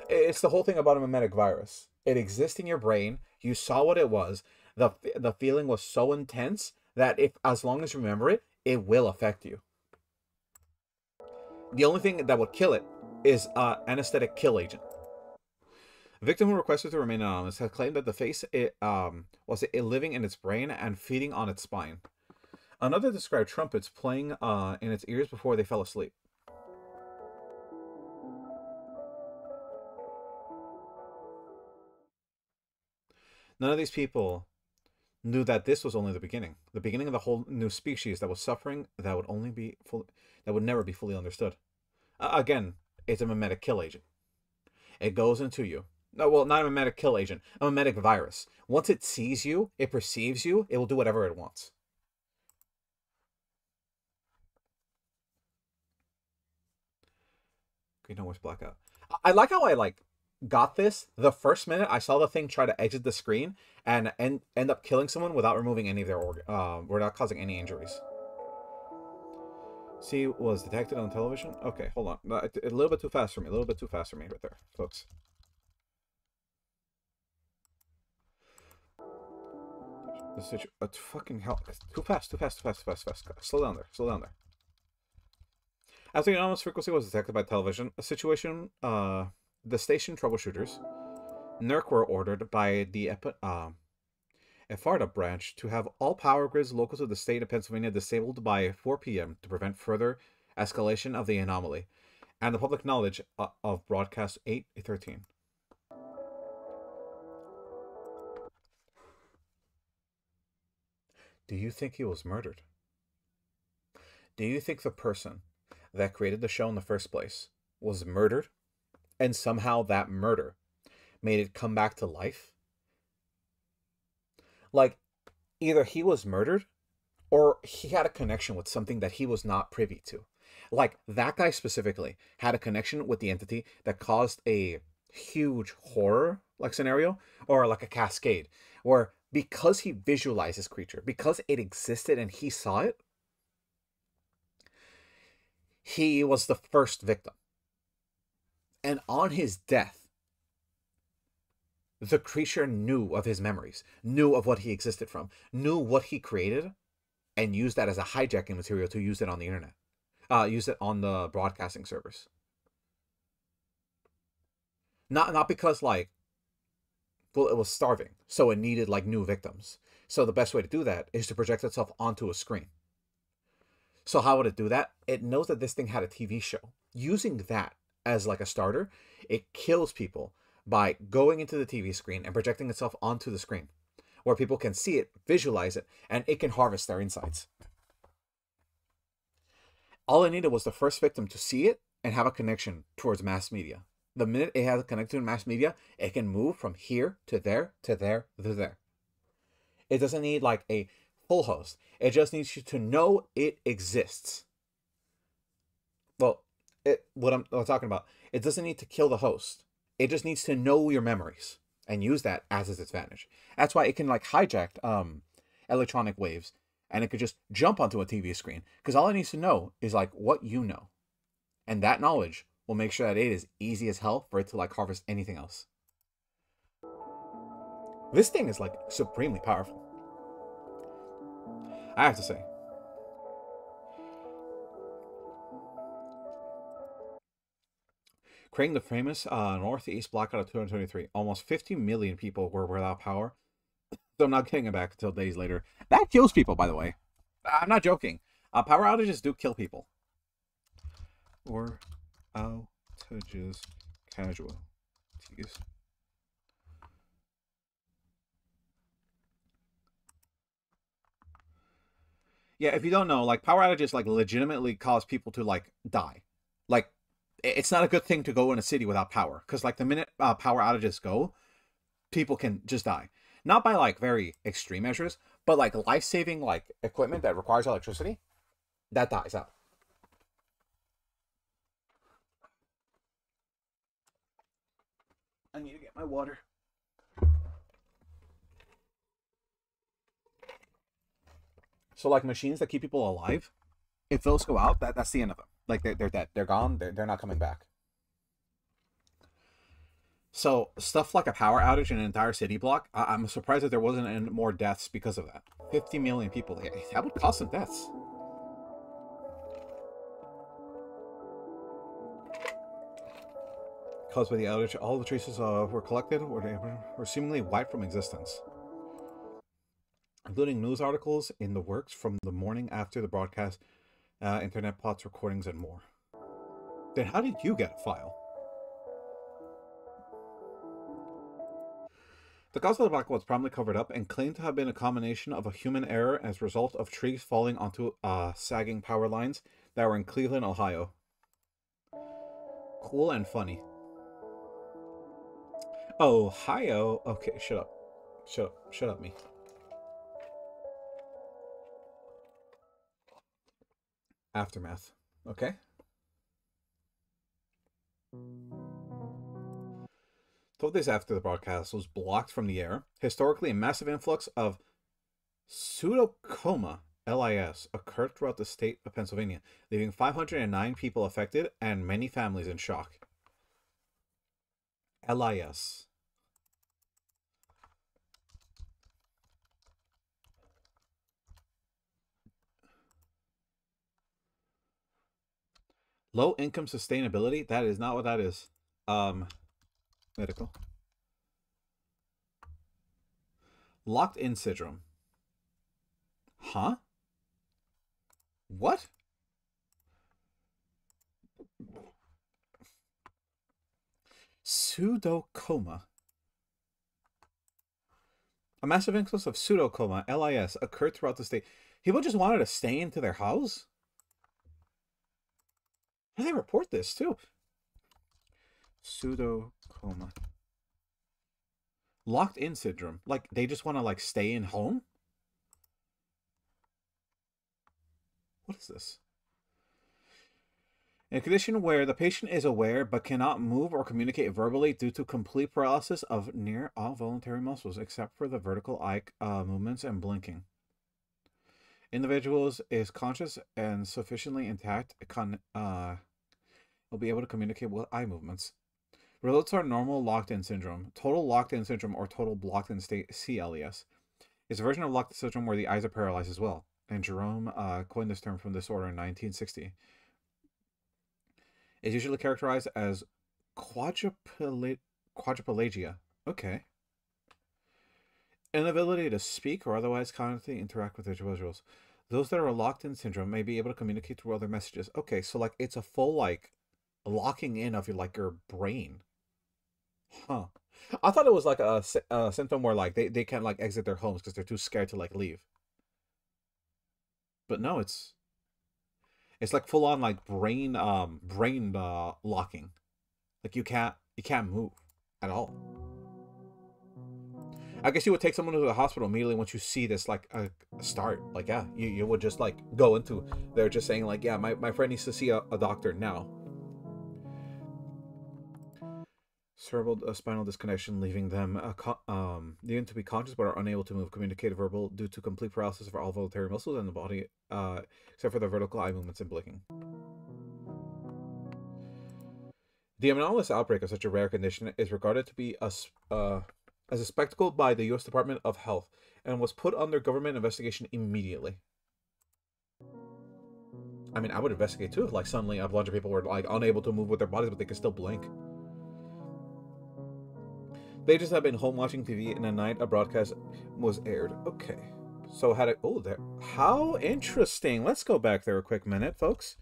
it's the whole thing about a memetic virus. It exists in your brain. You saw what it was. The feeling was so intense that as long as you remember it, it will affect you. The only thing that would kill it is anesthetic kill agent. The victim who requested to remain anonymous has claimed that the face was living in its brain and feeding on its spine. Another described trumpets playing in its ears before they fell asleep. None of these people knew that this was only the beginning of the whole new species that was suffering that would never be fully understood. Again, it's a memetic kill agent. It goes into you. No, well, not a memetic kill agent, a memetic virus. Once it sees you, it perceives you, it will do whatever it wants. Green always blackout. I like how I got this the first minute I saw the thing try to exit the screen and end up killing someone without removing any of their without causing any injuries. See, was detected on television. Okay, hold on. A little bit too fast for me. A little bit too fast for me right there, folks. Fucking hell. Too fast. Slow down there. After the anomalous frequency was detected by television, the station troubleshooters, NERC were ordered by the EFARDA branch to have all power grids local to the state of Pennsylvania disabled by 4 p.m. to prevent further escalation of the anomaly, and the public knowledge of Broadcast 813. Do you think he was murdered? Do you think the person that created the show in the first place was murdered, and somehow that murder made it come back to life? Like, either he was murdered or he had a connection with something that he was not privy to. Like, that guy specifically had a connection with the entity that caused a huge horror like scenario, or like a cascade where because he visualized this creature, because it existed and he saw it, he was the first victim. And on his death, the creature knew of his memories, knew of what he existed from, knew what he created, and used that as a hijacking material to use it on the internet. use it on the broadcasting servers. Not because like, well, it was starving, so it needed like new victims. So the best way to do that is to project itself onto a screen. So how would it do that? It knows that this thing had a TV show. Using that as like a starter, it kills people by going into the TV screen and projecting itself onto the screen, where people can see it, visualize it, and it can harvest their insides. All it needed was the first victim to see it and have a connection towards mass media. The minute it has a connection to mass media, it can move from here to there, to there, to there. It doesn't need like a full host. It just needs you to know it exists. Well, what I'm talking about, it doesn't need to kill the host. It just needs to know your memories and use that as its advantage. That's why it can like hijack electronic waves, and it could just jump onto a TV screen, because all it needs to know is like what you know, and that knowledge will make sure that it is easy as hell for it to like harvest anything else. This thing is like supremely powerful, I have to say. Creating the famous Northeast blackout of 2023, almost 50 million people were without power. So I'm not getting it back until days later. That kills people, by the way. I'm not joking. Power outages do kill people. Or outages casualties. Yeah, if you don't know, like power outages like legitimately cause people to like die. Like it's not a good thing to go in a city without power, because like the minute power outages go, people can just die. Not by like very extreme measures, but like life-saving like equipment that requires electricity, that dies out. I need to get my water. So like machines that keep people alive, if those go out, that's the end of them. Like they're dead. They're gone. They're not coming back. So stuff like a power outage in an entire city block, I'm surprised that there wasn't any more deaths because of that. 50 million people. That would cause some deaths. Caused by the outage, all the traces were collected were seemingly wiped from existence, including news articles in the works from the morning after the broadcast, internet plots, recordings, and more. Then how did you get a file? The cause of the blackout was promptly covered up and claimed to have been a combination of a human error as a result of trees falling onto sagging power lines that were in Cleveland, Ohio. Cool and funny. Ohio? Okay, shut up. Shut up, me. Aftermath. Okay? 12 days after the broadcast was blocked from the air, historically a massive influx of pseudocoma LIS occurred throughout the state of Pennsylvania, leaving 509 people affected and many families in shock. LIS. Low income sustainability? That is not what that is. Medical. Locked in syndrome. Huh? What? Pseudocoma. A massive influx of pseudocoma, LIS, occurred throughout the state. People just wanted to stay into their house? How do they report this, too? Pseudocoma. Locked in syndrome. Like, they just want to, like, stay in home? What is this? In a condition where the patient is aware but cannot move or communicate verbally due to complete paralysis of near all voluntary muscles except for the vertical eye movements and blinking. Individuals is conscious and sufficiently intact will be able to communicate with eye movements. Results are normal locked-in syndrome, total locked-in syndrome, or total blocked-in state CLES. It's a version of locked-in syndrome where the eyes are paralyzed as well. And Jerome coined this term from disorder in 1960. is usually characterized as quadriplegia. Okay. Inability to speak or otherwise cognitively interact with individuals. Those that are locked in syndrome may be able to communicate through other messages. Okay, so like it's a full like locking in of your brain. Huh. I thought it was like a symptom where like they can't like exit their homes because they're too scared to like leave. But no, it's like full on like brain locking. Like you can't move at all. I guess you would take someone to the hospital immediately once you see this like a start. Like yeah, you would just like go into. They're just saying like yeah, my friend needs to see a doctor now. Cerebral spinal disconnection, leaving them needing to be conscious but are unable to move, communicate verbal due to complete paralysis of all voluntary muscles in the body, except for the vertical eye movements and blinking. The anomalous outbreak of such a rare condition is regarded to be as a spectacle by the U.S. Department of Health and was put under government investigation immediately. I mean, I would investigate too if like suddenly a bunch of people were like unable to move with their bodies but they could still blink. They just have been home watching TV and a night a broadcast was aired. Okay. So had it there. How interesting. Let's go back there a quick minute, folks.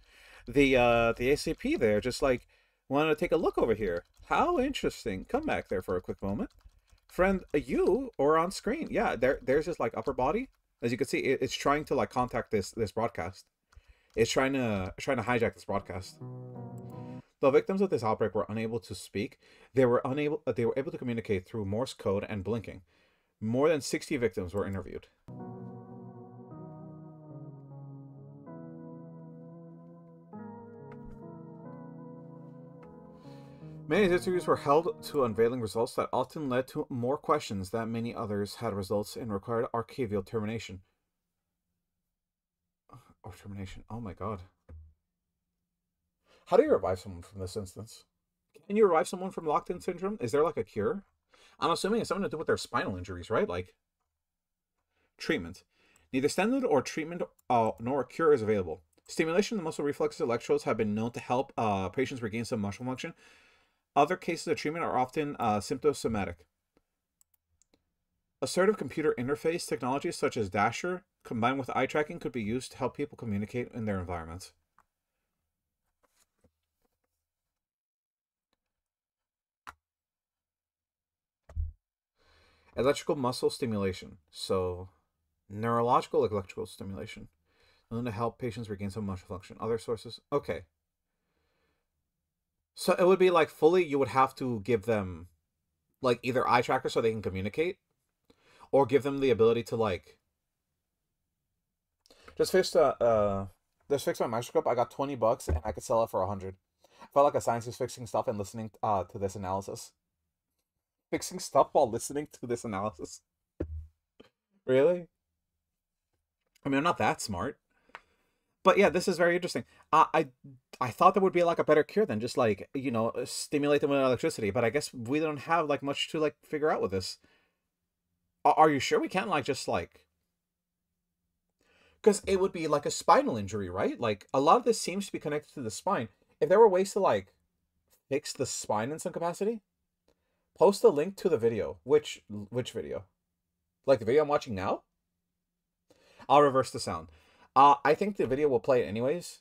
The ACP there just like wanted to take a look over here. How interesting. Come back there for a quick moment. Friend, you or on screen. Yeah, there's this like upper body. As you can see, it's trying to like contact this broadcast. It's trying to hijack this broadcast. The victims of this outbreak were unable to speak. They were able to communicate through Morse code and blinking. More than 60 victims were interviewed. Many interviews were held to unveiling results that often led to more questions than many others had results in required archival termination. Or termination. Oh my god. How do you revive someone from this instance? Can you revive someone from locked-in syndrome? Is there like a cure? I'm assuming it's something to do with their spinal injuries, right? Like treatment. Neither standard or treatment nor a cure is available. Stimulation of the muscle reflexes electrodes have been known to help patients regain some muscle function. Other cases of treatment are often symptomatic. Assertive computer interface technologies such as Dasher, combined with eye tracking, could be used to help people communicate in their environments. Electrical muscle stimulation. So, neurological electrical stimulation. Known to help patients regain some muscle function. Other sources. Okay. So it would be like fully you would have to give them like either eye trackers so they can communicate, or give them the ability to like just fix my microscope. I got $20 and I could sell it for 100. I felt like a scientist fixing stuff and listening to this analysis. Fixing stuff while listening to this analysis. Really? I mean, I'm not that smart. But yeah, this is very interesting. I thought there would be like a better cure than just like stimulate them with electricity. But I guess we don't have like much to like figure out with this. Are you sure we can't like just like? Because it would be like a spinal injury, right? Like a lot of this seems to be connected to the spine. If there were ways to like fix the spine in some capacity, post a link to the video. Which video? Like the video I'm watching now? I'll reverse the sound. I think the video will play it anyways.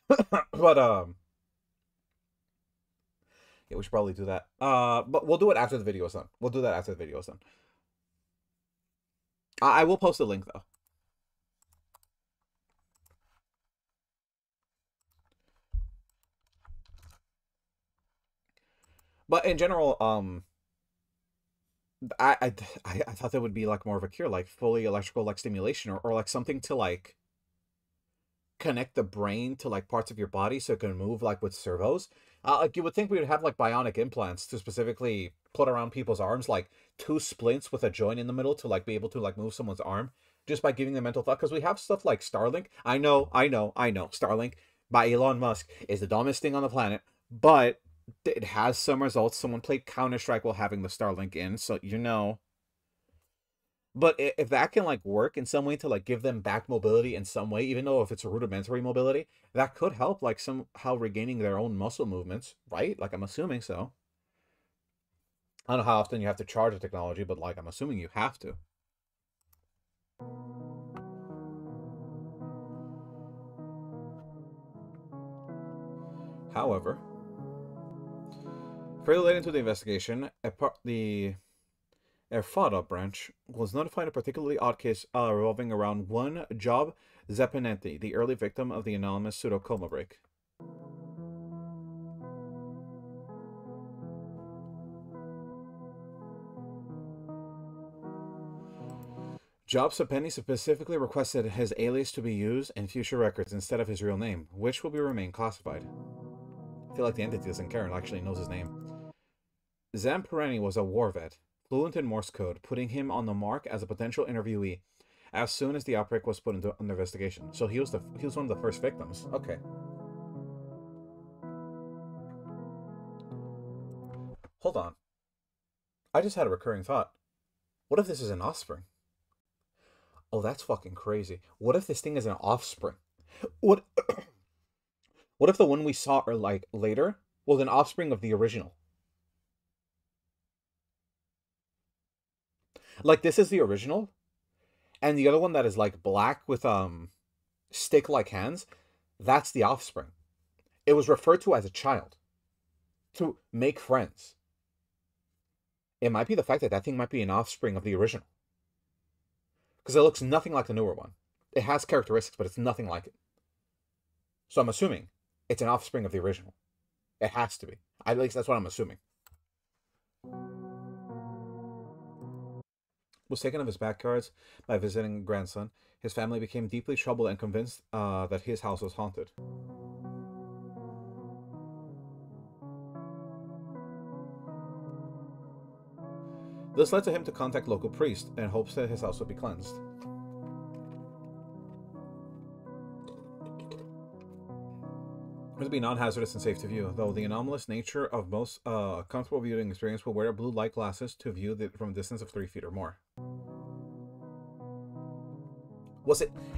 But yeah, we should probably do that. But we'll do it after the video is done. We'll do that after the video is done. I will post a link though. But in general, I thought that would be like more of a cure, like fully electrical like stimulation, or like something to like connect the brain to like parts of your body so it can move like with servos. Like you would think we would have like bionic implants to specifically put around people's arms, like 2 splints with a joint in the middle to like be able to like move someone's arm just by giving them mental thought. Because we have stuff like Starlink. I know. Starlink by Elon Musk is the dumbest thing on the planet, but it has some results. Someone played Counter-Strike while having the Starlink in, so But if that can like work in some way to like give them back mobility in some way, even though if it's a rudimentary mobility, that could help like somehow regaining their own muscle movements, right? Like I'm assuming so. I don't know how often you have to charge the technology, but like I'm assuming you have to. However, fairly late into the investigation, the Erfada branch was notified of a particularly odd case revolving around one Job Zepinetti, the early victim of the anonymous pseudo-coma break. Job Zepinetti specifically requested his alias to be used in future records instead of his real name, which will remain classified. I feel like the entity doesn't care and actually knows his name. Zamperani was a war vet, fluent in Morse code, putting him on the mark as a potential interviewee as soon as the outbreak was put under investigation. So he was one of the first victims. Okay. Hold on. I just had a recurring thought. What if this is an offspring? Oh, that's fucking crazy. What if this thing is an offspring? What what if the one we saw or like later was an offspring of the original? Like this is the original, and the other one that is like black with stick like hands, that's the offspring. It was referred to as a child to make friends. It might be the fact that that thing might be an offspring of the original. Because it looks nothing like the newer one. It has characteristics, but it's nothing like it. So I'm assuming it's an offspring of the original. It has to be. At least that's what I'm assuming. Was taken of his backyards by visiting grandson. His family became deeply troubled and convinced that his house was haunted. This led to him to contact local priests in hopes that his house would be cleansed. It would be non-hazardous and safe to view, though the anomalous nature of most comfortable viewing experience will wear blue light glasses to view from a distance of 3 feet or more.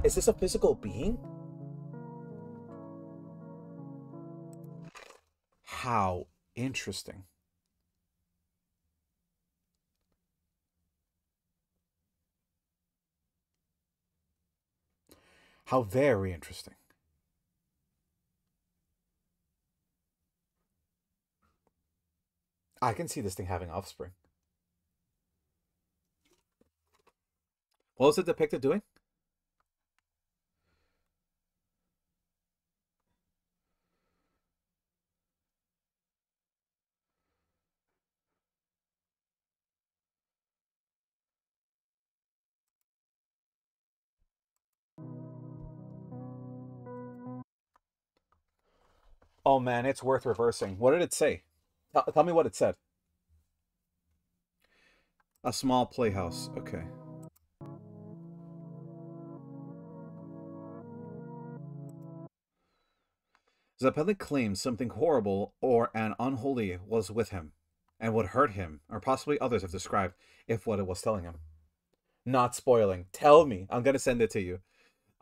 Is this a physical being? How interesting. How very interesting. I can see this thing having offspring. What was it depicted doing? Oh man, it's worth reversing. What did it say? Tell me what it said. A small playhouse. Okay. Zappelli claims something horrible or an unholy was with him, and would hurt him, or possibly others have described, if what it was telling him. Not spoiling. Tell me. I'm gonna send it to you.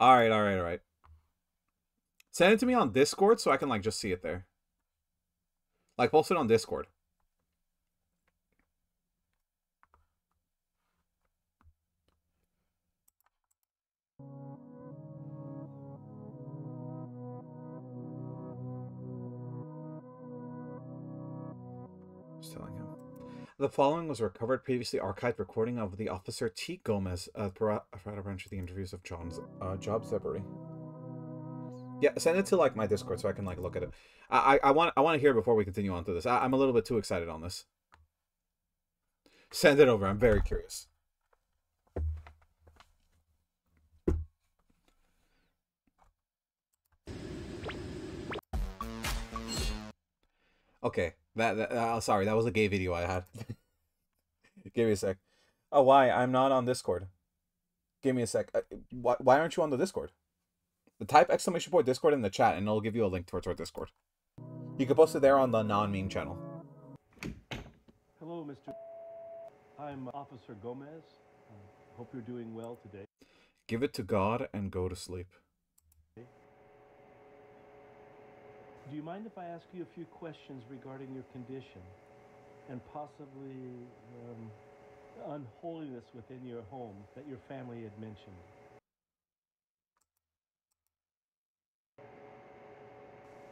Alright, alright, alright. Send it to me on Discord so I can, like, just see it there. Like, post it on Discord. Just telling him. The following was a recovered, previously archived recording of the officer T. Gomez for a bunch of the interviews of Job Zebery. Yeah, send it to like my Discord so I can like look at it. I want to hear it before we continue on to this. I'm a little bit too excited on this. Send it over. I'm very curious. Okay, sorry, that was a gay video I had. Give me a sec. Oh, why? I'm not on Discord. Give me a sec. Why aren't you on the Discord? Type exclamation point Discord in the chat and it'll give you a link towards our Discord. You can post it there on the non-meme channel. Hello, Mr. I'm Officer Gomez. Hope you're doing well today. Give it to God and go to sleep. Do you mind if I ask you a few questions regarding your condition and possibly unholiness within your home that your family had mentioned?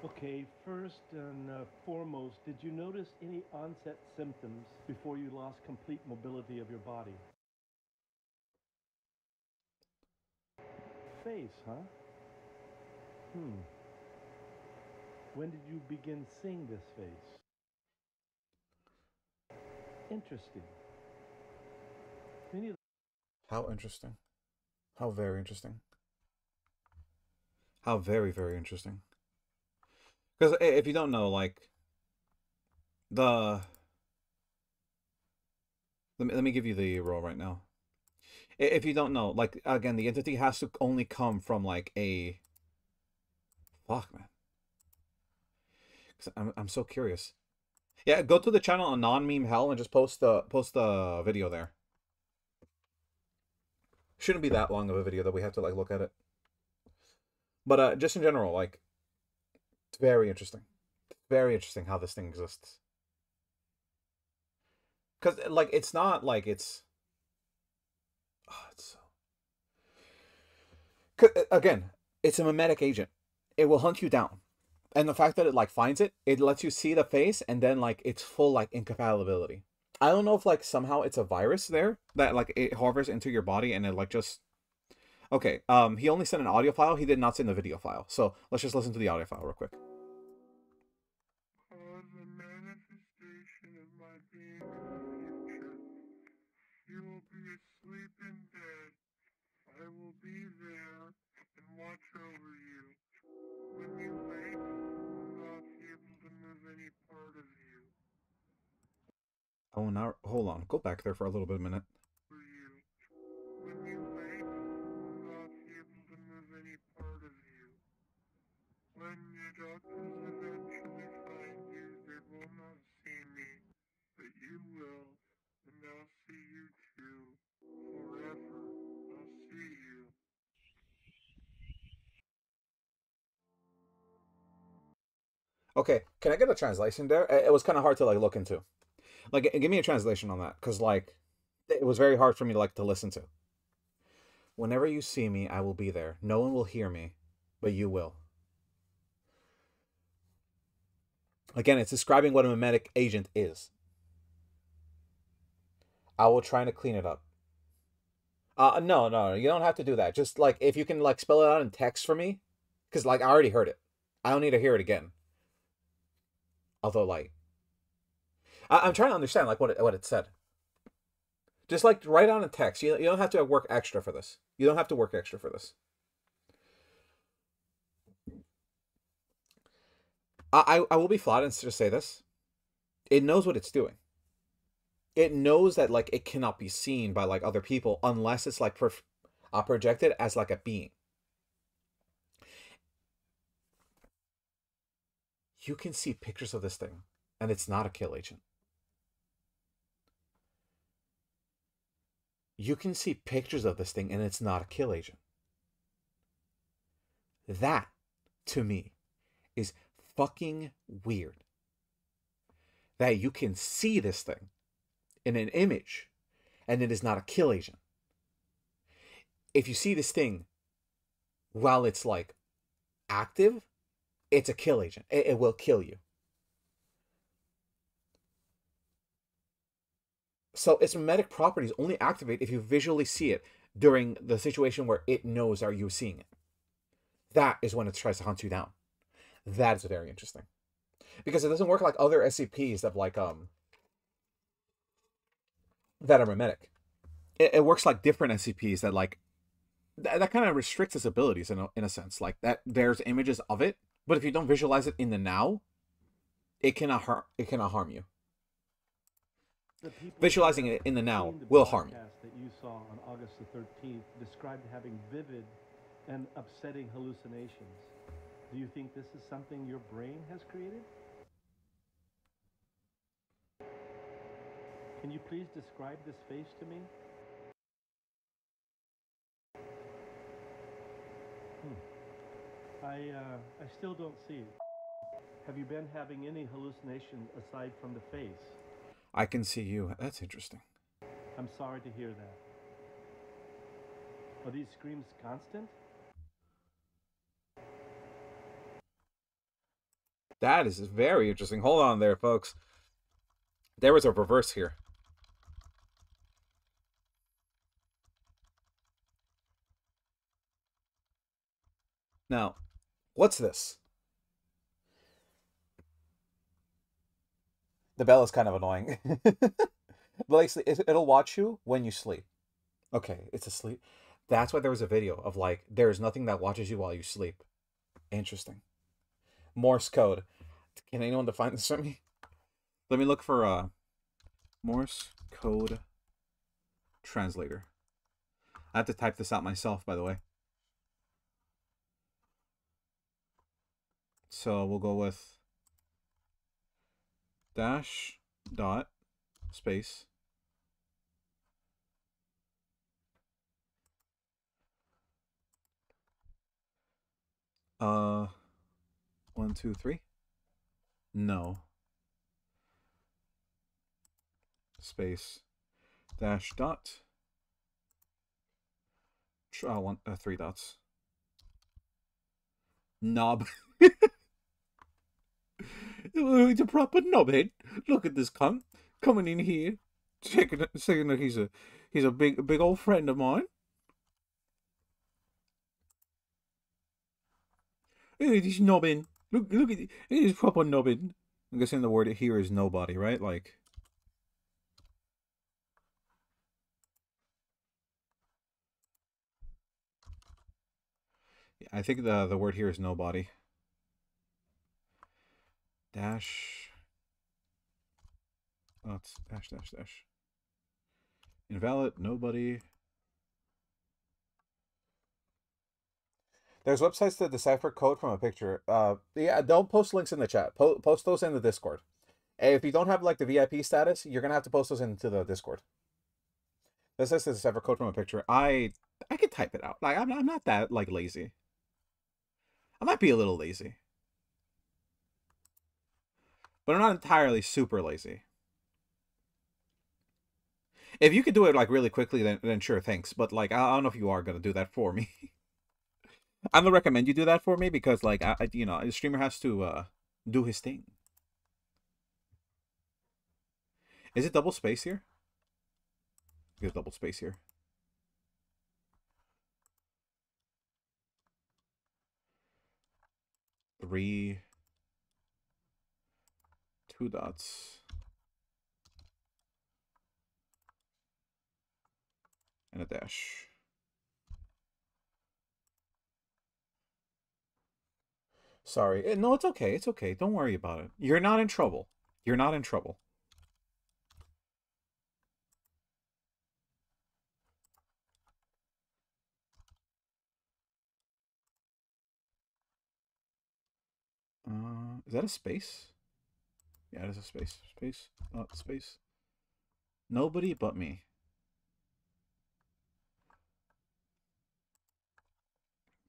Okay, first and foremost, did you notice any onset symptoms before you lost complete mobility of your body? Face, huh? When did you begin seeing this face? Interesting. Many of How interesting. How very interesting. How very, very interesting. Because if you don't know, like, the... Let me give you the role right now. If you don't know, like, again, the entity has to only come from, like, a... Fuck, man. I'm so curious. Yeah, go to the channel on non-meme hell and just post the video there. Shouldn't be that long of a video that we have to like look at it. But just in general, like, it's very interesting. Very interesting how this thing exists. Because like it's not like it's... Oh, it's so... 'Cause, again, it's a memetic agent. It will hunt you down. And the fact that it like finds it, it lets you see the face, and then like it's full like incompatibility. I don't know if like somehow it's a virus there that like it hovers into your body and it like just... Okay, he only sent an audio file, he did not send a video file. So let's just listen to the audio file real quick. Cause a manifestation of my being in the future. You will be asleep in bed. I will be there and watch over you. When you wake, you will not be able to move any part of you. Oh, now hold on. Go back there for a little bit, a minute. For you. When you wake, you will not be able to move any part of you. When the doctors eventually find you, they will not see me, but you will, and I'll see you too. Forever, I'll see you. Okay, can I get a translation there? It was kind of hard to like look into. Like, give me a translation on that, because like it was very hard for me to listen to. Whenever you see me, I will be there. No one will hear me, but you will. Again, it's describing what a memetic agent is. I will try to clean it up. No, you don't have to do that. Just like if you can like spell it out in text for me, because like I already heard it. I don't need to hear it again. Although like, I'm trying to understand like what it said. Just like write down in text. You don't have to work extra for this. You don't have to work extra for this. I will be flat and just say this. It knows what it's doing. It knows that like it cannot be seen by like other people unless it's like projected as like a being. You can see pictures of this thing, and it's not a kill agent. You can see pictures of this thing, and it's not a kill agent. That, to me, is fucking weird. That you can see this thing in an image, and it is not a kill agent. If you see this thing while it's like active, it's a kill agent. It will kill you. So its memetic properties only activate if you visually see it during the situation where it knows are you seeing it. That is when it tries to hunt you down. That is very interesting. Because it doesn't work like other SCPs that like that are memetic. It works like different SCPs that like that kind of restricts its abilities in a sense. Like that there's images of it, but if you don't visualize it in the now, it cannot harm you. Visualizing it in the now will harm you. That you saw on August the 13th described having vivid and upsetting hallucinations. Do you think this is something your brain has created? Can you please describe this face to me? I still don't see it. Have you been having any hallucinations aside from the face? I can see you. That's interesting. I'm sorry to hear that. Are these screams constant? That is very interesting. Hold on there, folks. There was a reverse here. Now, what's this? The bell is kind of annoying. But like, it'll watch you when you sleep. Okay, it's asleep. That's why there was a video of like, there's nothing that watches you while you sleep. Interesting. Morse code. Can anyone define this for me? Let me look for Morse code translator. I have to type this out myself, by the way. So we'll go with dash dot space uh 1 2 3 no space dash dot one 3 dots knob. It's a proper knobhead. Look at this cunt coming in here, saying that he's a big old friend of mine. He's knobbing. Look at he's proper knobbing. I'm guessing the word here is nobody, right? Like, I think the word here is nobody. Dash. Oh, it's dash dash dash. Invalid. Nobody. There's websites that decipher code from a picture. Yeah, don't post links in the chat. Post those in the Discord. And if you don't have like the VIP status, you're gonna have to post those into the Discord. This says to decipher code from a picture. I could type it out. Like I'm not that like lazy. I might be a little lazy, but I'm not entirely super lazy. If you could do it like really quickly, then sure, thanks. But like I don't know if you are gonna do that for me. I'm gonna recommend you do that for me because like you know, the streamer has to do his thing. Is it double space here? There's double space here. Three, 2 dots, and a dash. Sorry. No, it's okay. It's okay. Don't worry about it. You're not in trouble. You're not in trouble. Is that a space? Yeah, it is a space. Space. Space. Nobody but me.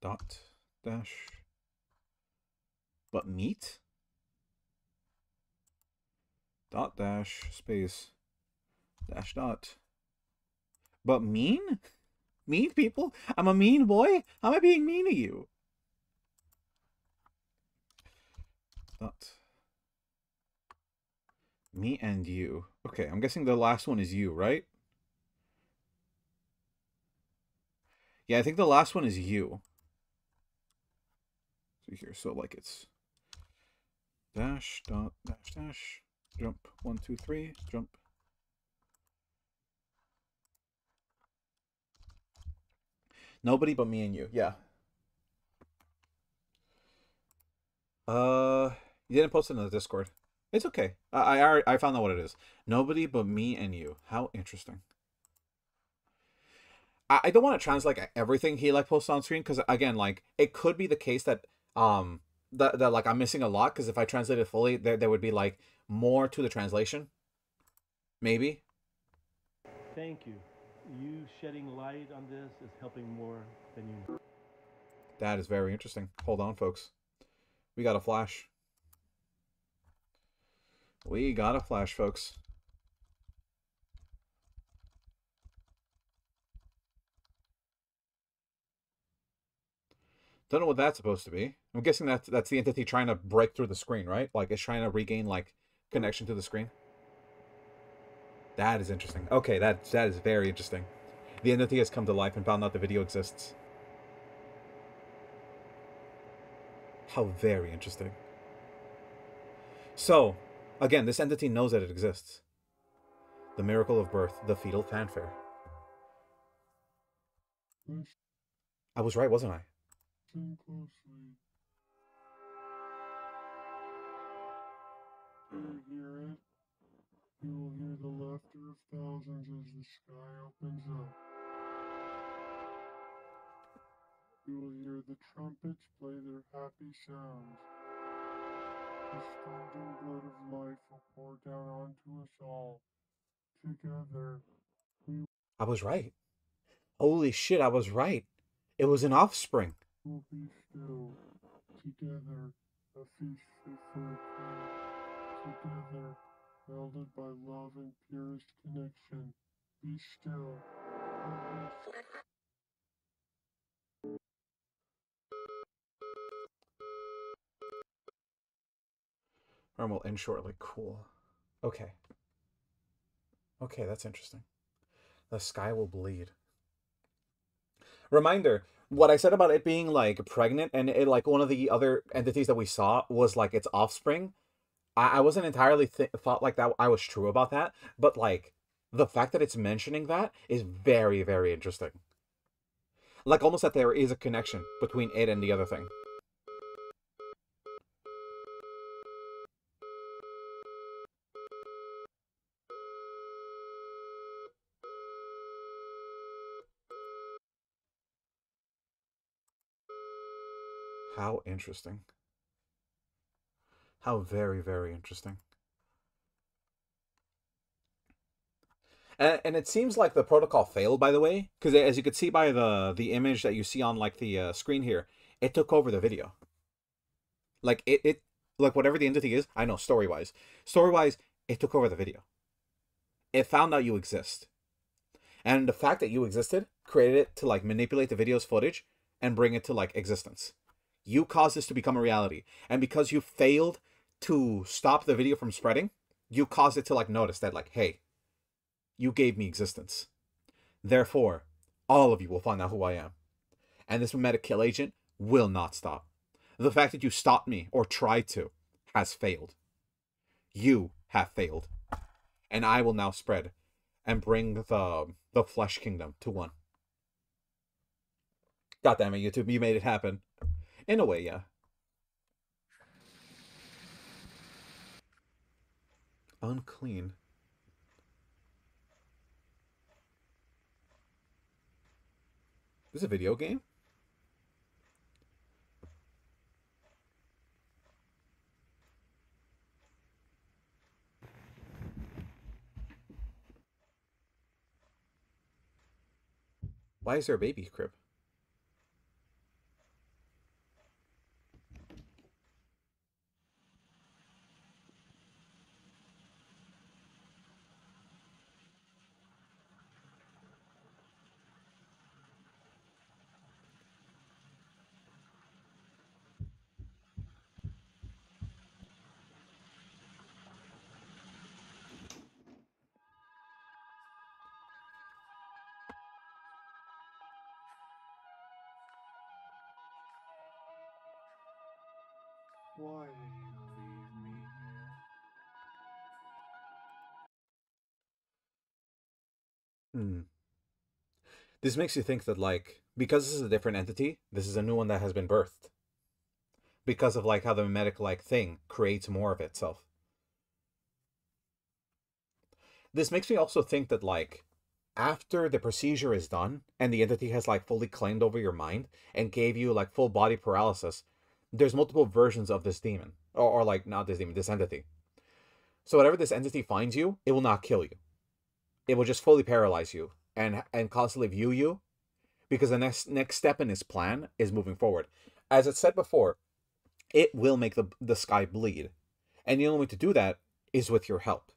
Dot. Dash. But meat? Dot dash space. Dash dot. But mean? Mean people? I'm a mean boy? How am I being mean to you? Dot. Me and you. Okay, I'm guessing the last one is you, right? Yeah, I think the last one is you. So here, so like it's dash dot dash dash jump 1 2 3 jump. Nobody but me and you. Yeah. You didn't post it in the Discord. It's okay. I found out what it is. Nobody but me and you. How interesting. I don't want to translate like everything he like posts on screen because again, like it could be the case that that like I'm missing a lot because if I translate it fully, there would be like more to the translation. Maybe. Thank you. You shedding light on this is helping more than you know. That is very interesting. Hold on, folks. We got a flash. We got a flash, folks. Don't know what that's supposed to be. I'm guessing that's the entity trying to break through the screen, right? Like it's trying to regain like connection to the screen. That is interesting. Okay, that is very interesting. The entity has come to life and found out the video exists. How very interesting. So, again, this entity knows that it exists. The miracle of birth, the fetal fanfare. I was right, wasn't I? Listen closely. Do you hear it? You will hear the laughter of thousands as the sky opens up. You will hear the trumpets play their happy sounds. The scalding blood of life will pour down onto us all. Together, we I was right. Holy shit, I was right. It was an offspring. will be still. Together, a feast fit for a king. Together, melded by love and purest connection. Be still. Rome will end shortly. Cool. Okay. Okay, that's interesting. The sky will bleed. Reminder, what I said about it being like pregnant and it like one of the other entities that we saw was like its offspring. I wasn't entirely thought like that I was true about that, but like the fact that it's mentioning that is very, very interesting. Like almost that there is a connection between it and the other thing. How interesting. How very, very interesting. And it seems like the protocol failed, by the way, because as you could see by the image that you see on like the screen here, it took over the video. Like it like whatever the entity is, I know story wise, it took over the video. It found out you exist, and the fact that you existed created it to like manipulate the video's footage and bring it to like existence. You caused this to become a reality, and because you failed to stop the video from spreading, you caused it to like notice that like, hey, you gave me existence. Therefore, all of you will find out who I am. And this memetic kill agent will not stop. The fact that you stopped me or tried to has failed. You have failed. And I will now spread and bring the flesh kingdom to one. God damn it, YouTube, you made it happen. In a way, yeah. Unclean. This is a video game? Why is there a baby crib? Why did you leave me here? Hmm. This makes you think that, like, because this is a different entity, this is a new one that has been birthed. Because of, like, how the memetic, like, thing creates more of itself. This makes me also think that, like, after the procedure is done, and the entity has, like, fully claimed over your mind, and gave you, like, full body paralysis, there's multiple versions of this demon. Or like, not this demon, this entity. So whatever this entity finds you, it will not kill you. It will just fully paralyze you, and constantly view you, because the next step in his plan is moving forward. As it said before, it will make the sky bleed, and the only way to do that is with your help.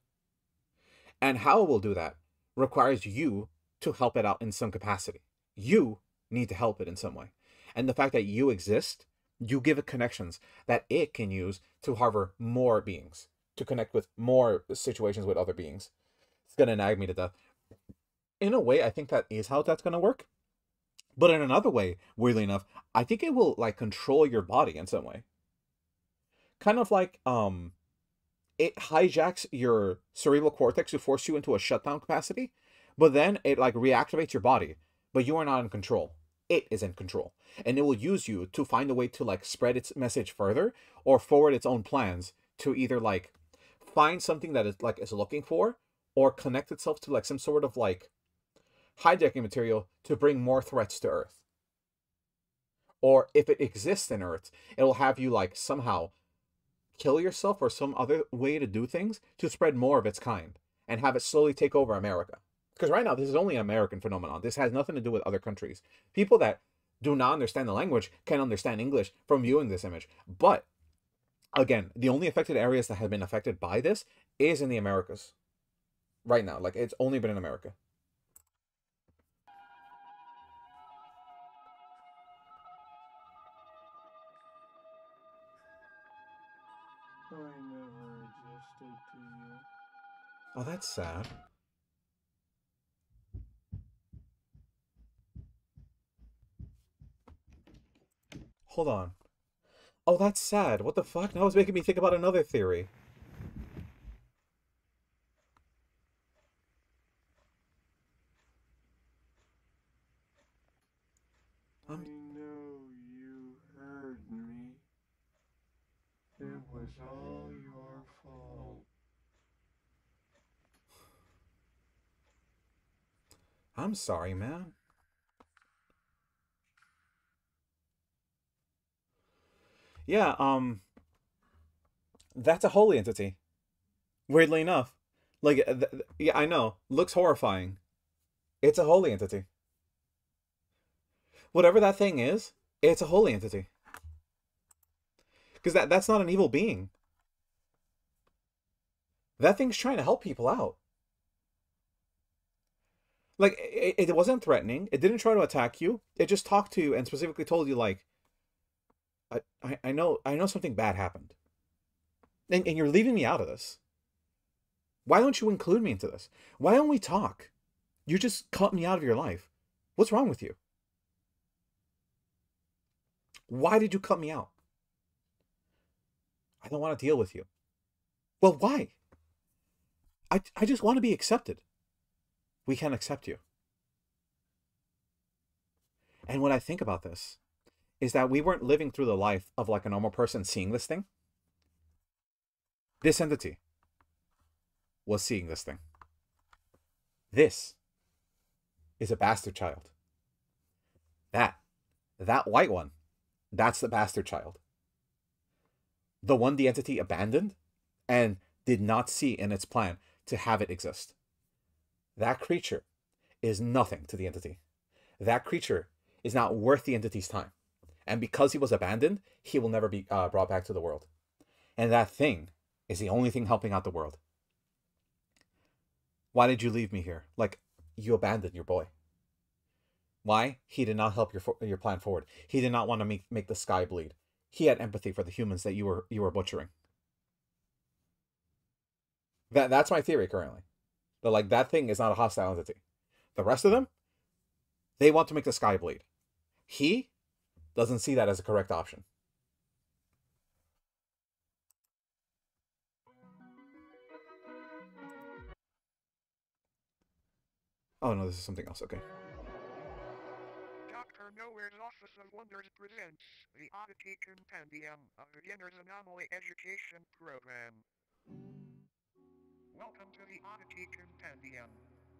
And how it will do that requires you to help it out in some capacity. You need to help it in some way. And the fact that you exist, you give it connections that it can use to harbor more beings, to connect with more situations with other beings. It's going to nag me to death. In a way, I think that is how that's going to work. But in another way, weirdly enough, I think it will like control your body in some way. Kind of like it hijacks your cerebral cortex to force you into a shutdown capacity, but then it like reactivates your body, but you are not in control. It is in control, and it will use you to find a way to like spread its message further or forward its own plans to either like find something that is looking for or connect itself to like some sort of like hijacking material to bring more threats to Earth. Or if it exists in Earth, it'll have you like somehow kill yourself or some other way to do things to spread more of its kind and have it slowly take over America. Because right now, this is only an American phenomenon. This has nothing to do with other countries. People that do not understand the language can understand English from viewing this image. But again, the only affected areas that have been affected by this is in the Americas right now. Like it's only been in America. I never existed to you. Oh, that's sad. Hold on. Oh, that's sad. What the fuck? Now it's making me think about another theory. I know you heard me. It was all your fault. I'm sorry, man. Yeah, that's a holy entity. Weirdly enough. Like, yeah, I know. Looks horrifying. It's a holy entity. Whatever that thing is, it's a holy entity. Because that's not an evil being. That thing's trying to help people out. Like, it wasn't threatening. It didn't try to attack you. It just talked to you and specifically told you, like, I know something bad happened. And you're leaving me out of this. Why don't you include me into this? Why don't we talk? You just cut me out of your life. What's wrong with you? Why did you cut me out? I don't want to deal with you. Well, why? I just want to be accepted. We can't accept you. And when I think about this, is that we weren't living through the life of like a normal person seeing this thing. This entity was seeing this thing. This is a bastard child. That white one, that's the bastard child. The one the entity abandoned and did not see in its plan to have it exist. That creature is nothing to the entity. That creature is not worth the entity's time. And because he was abandoned, he will never be brought back to the world. And that thing is the only thing helping out the world. Why did you leave me here? Like, you abandoned your boy. Why? He did not help your plan forward. He did not want to make the sky bleed. He had empathy for the humans that you were butchering. That's my theory currently. That like that thing is not a hostile entity. The rest of them, they want to make the sky bleed. He doesn't see that as a correct option. Oh no, this is something else. Okay. Dr. Nowhere's Office of Wonders presents the Oddity Compendium, a beginner's anomaly education program. Welcome to the Oddity Compendium.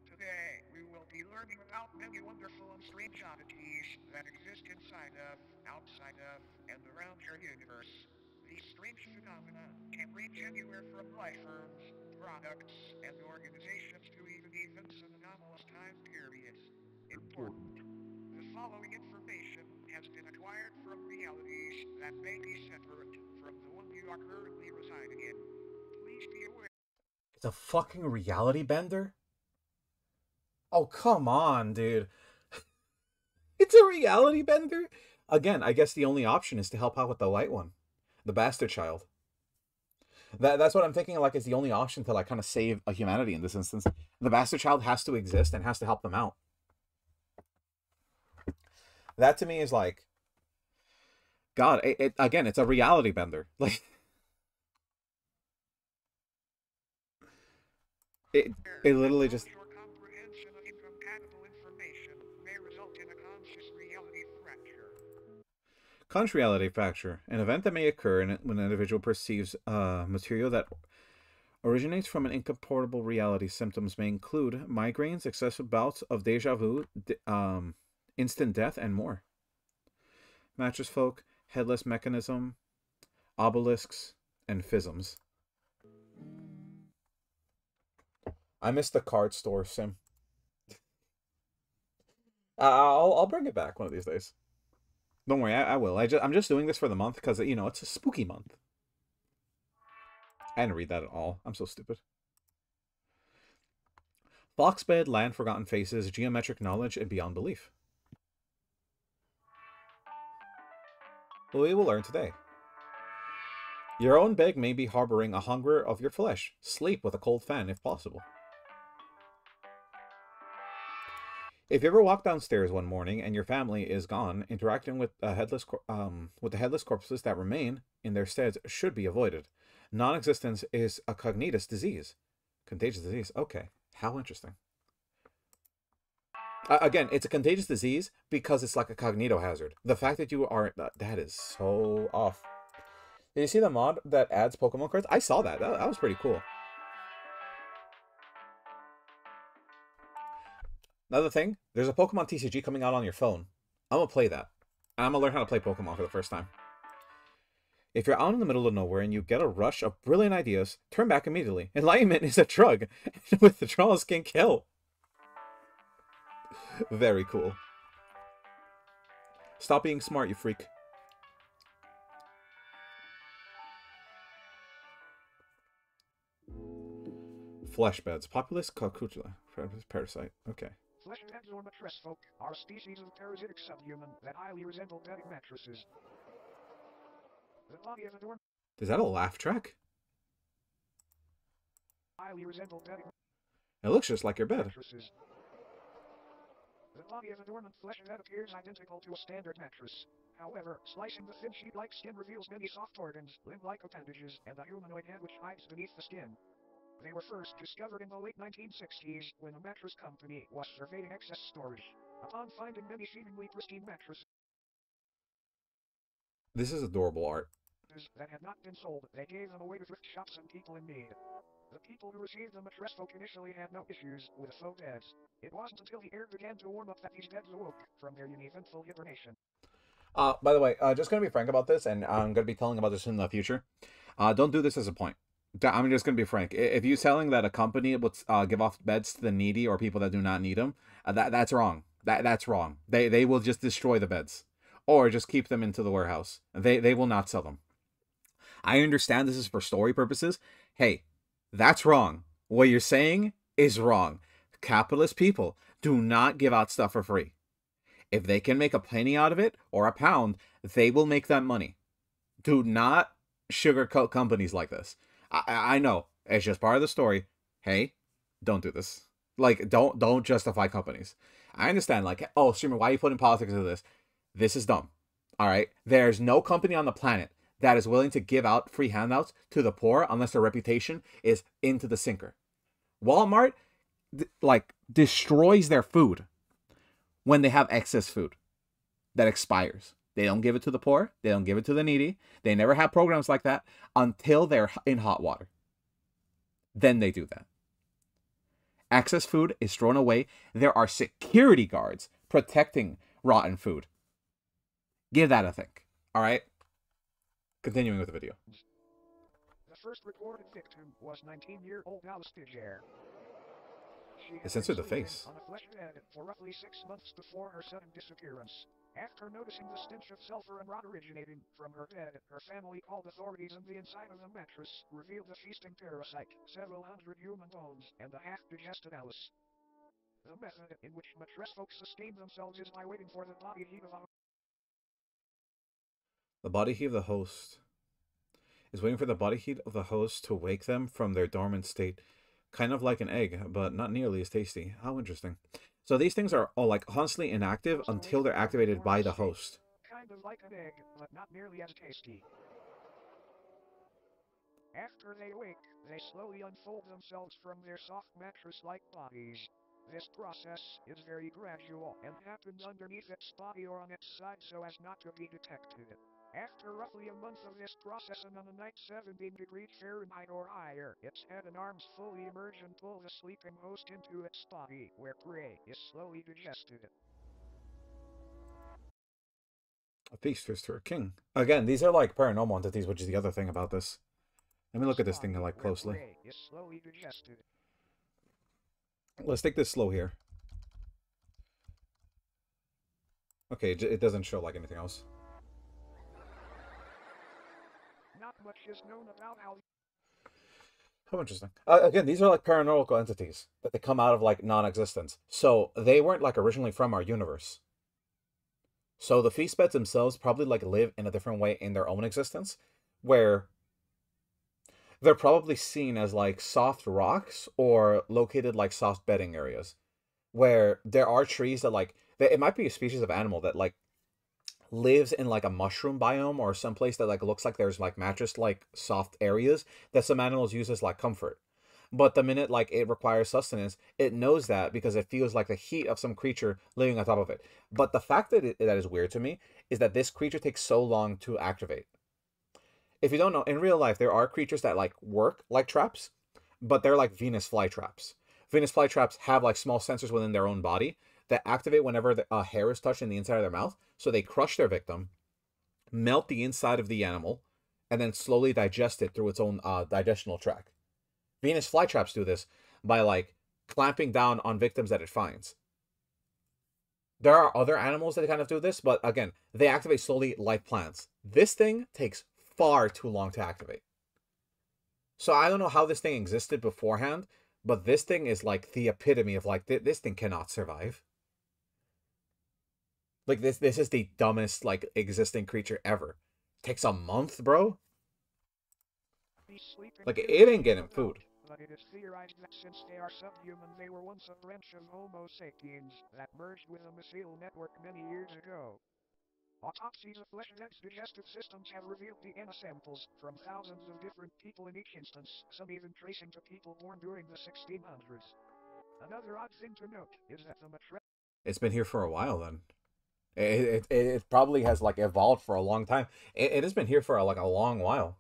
Today, we will be learning about many wonderful and strange oddities that exist inside of, outside of, and around your universe. These strange phenomena can range anywhere from life forms, products, and organizations to even events and anomalous time periods. Important. The following information has been acquired from realities that may be separate from the one you are currently residing in. Please be aware. It's a fucking reality bender? Oh, come on, dude. It's a reality bender? Again, I guess the only option is to help out with the light one. The bastard child. That's what I'm thinking like is the only option to like kind of save a humanity in this instance. The bastard child has to exist and has to help them out. That to me is like God, again, it's a reality bender. Like it it literally just Your comprehension of incompatible information may result in a conscious reality fracture. contrariality fracture, an event that may occur when an individual perceives material that originates from an incompatible reality. Symptoms may include migraines, excessive bouts of deja vu, instant death, and more. Mattress folk, headless mechanism, obelisks, and phisms. I missed the card store, Sim. I'll bring it back one of these days. Don't worry, I will. I'm just doing this for the month because you know it's a spooky month. I didn't read that at all. I'm so stupid. Foxbed, Land Forgotten Faces, Geometric Knowledge, and Beyond Belief. We will learn today. Your own bag may be harboring a hunger of your flesh. Sleep with a cold fan if possible. If you ever walk downstairs one morning and your family is gone, interacting with the headless corpses that remain in their steads should be avoided. Non-existence is a cognitus disease. Contagious disease. Okay. How interesting. Again, it's a contagious disease because it's like a cognito hazard. The fact that you are... that is so off. Did you see the mod that adds Pokemon cards? I saw that. That was pretty cool. Another thing, there's a Pokemon TCG coming out on your phone. I'm going to play that. I'm going to learn how to play Pokemon for the first time. If you're out in the middle of nowhere and you get a rush of brilliant ideas, turn back immediately. Enlightenment is a drug. Withdrawals can kill. Very cool. Stop being smart, you freak. Flesh beds. Populus Calcutula. Parasite. Okay. Flesh beds or mattress folk are a species of parasitic subhuman that highly resemble bedding mattresses. The body is adorned. Is that a laugh track? Highly resemble bedding It looks just like your bed. mattresses. The body is adorned flesh that appears identical to a standard mattress. However, slicing the thin sheet-like skin reveals many soft organs, limb-like appendages, and a humanoid head which hides beneath the skin. They were first discovered in the late 1960s when a mattress company was surveying excess storage. Upon finding many seemingly pristine mattresses This is adorable art. that had not been sold, they gave them away to thrift shops and people in need. The people who received the mattress folk initially had no issues with faux beds. It wasn't until the air began to warm up that these beds awoke from their uneventful hibernation. By the way, just gonna be frank about this, and I'm gonna be telling about this in the future. Don't do this as a point. I'm just gonna be frank. If you're selling that a company would give off beds to the needy or people that do not need them, that's wrong. That's wrong. They will just destroy the beds, or just keep them into the warehouse. They will not sell them. I understand this is for story purposes. Hey, that's wrong. What you're saying is wrong. Capitalist people do not give out stuff for free. If they can make a penny out of it or a pound, they will make that money. Do not sugarcoat companies like this. I know it's just part of the story. Hey, don't do this. Like, don't justify companies. I understand. Like, oh, streamer, why are you putting politics into this? This is dumb. All right. There's no company on the planet that is willing to give out free handouts to the poor unless their reputation is into the sinker. Walmart, destroys their food when they have excess food that expires. They don't give it to the poor. They don't give it to the needy. They never have programs like that until they're in hot water. Then they do that. Excess food is thrown away. There are security guards protecting rotten food. Give that a think. All right? Continuing with the video. The first recorded victim was 19-year-old Alice Bidger. She It had been censored the sleeping face. on a flesh bed for roughly 6 months before her sudden disappearance. After noticing the stench of sulfur and rot originating from her bed, her family called authorities, and the inside of the mattress revealed a feasting parasite, several hundred human bones, and a half-digested Alice. The method in which mattress folks sustain themselves is by waiting for the body heat of a The body heat of the host is waiting for the body heat of the host to wake them from their dormant state. Kind of like an egg, but not nearly as tasty. How interesting. So these things are all like constantly inactive host until awake they're from their activated by dormant the state. host. Kind of like an egg, but not nearly as tasty. After they wake, they slowly unfold themselves from their soft mattress-like bodies. This process is very gradual and happens underneath its body or on its side so as not to be detected. After roughly a month of this process and on a night 17 degrees Fahrenheit or higher, its head and arms fully emerge and pull the sleeping host into its body, where prey is slowly digested. A feast is to a king. Again, these are like paranormal entities, which is the other thing about this. Let me look at this thing like Where closely. prey is slowly digested. Let's take this slow here. Okay, it doesn't show like anything else. Not much is known about how How interesting. Again, these are like paranormal entities that they come out of like non-existence. So they weren't like originally from our universe. So the feast beds themselves probably like live in a different way in their own existence, where they're probably seen as like soft rocks or located like soft bedding areas, where there are trees that like it might be a species of animal that like lives in like a mushroom biome or someplace that like looks like there's like mattress like soft areas that some animals use as like comfort. But the minute like it requires sustenance, it knows that because it feels like the heat of some creature living on top of it. But the fact that is weird to me is that this creature takes so long to activate. If you don't know, in real life there are creatures that like work like traps, but they're like Venus flytraps. Venus flytraps have like small sensors within their own body that activate whenever the hair is touched in the inside of their mouth. So they crush their victim, melt the inside of the animal, and then slowly digest it through its own digestional tract. Venus flytraps do this by like clamping down on victims that it finds. There are other animals that kind of do this, but again, they activate slowly like plants. This thing takes far too long to activate. So I don't know how this thing existed beforehand, but this thing is like the epitome of like this thing cannot survive. Like this is the dumbest like existing creature ever. Takes a month, bro. these sleeping Like it beauties ain't getting came food. about, but it is theorized that since they are subhuman, they were once a branch of Homo sapiens that merged with a mycelial network many years ago. Autopsies of flesh dense digestive systems have revealed DNA samples from thousands of different people in each instance, some even tracing to people born during the 1600s. Another odd thing to note is that the mattress It's been here for a while then. It probably has like evolved for a long time. It has been here for like a long while.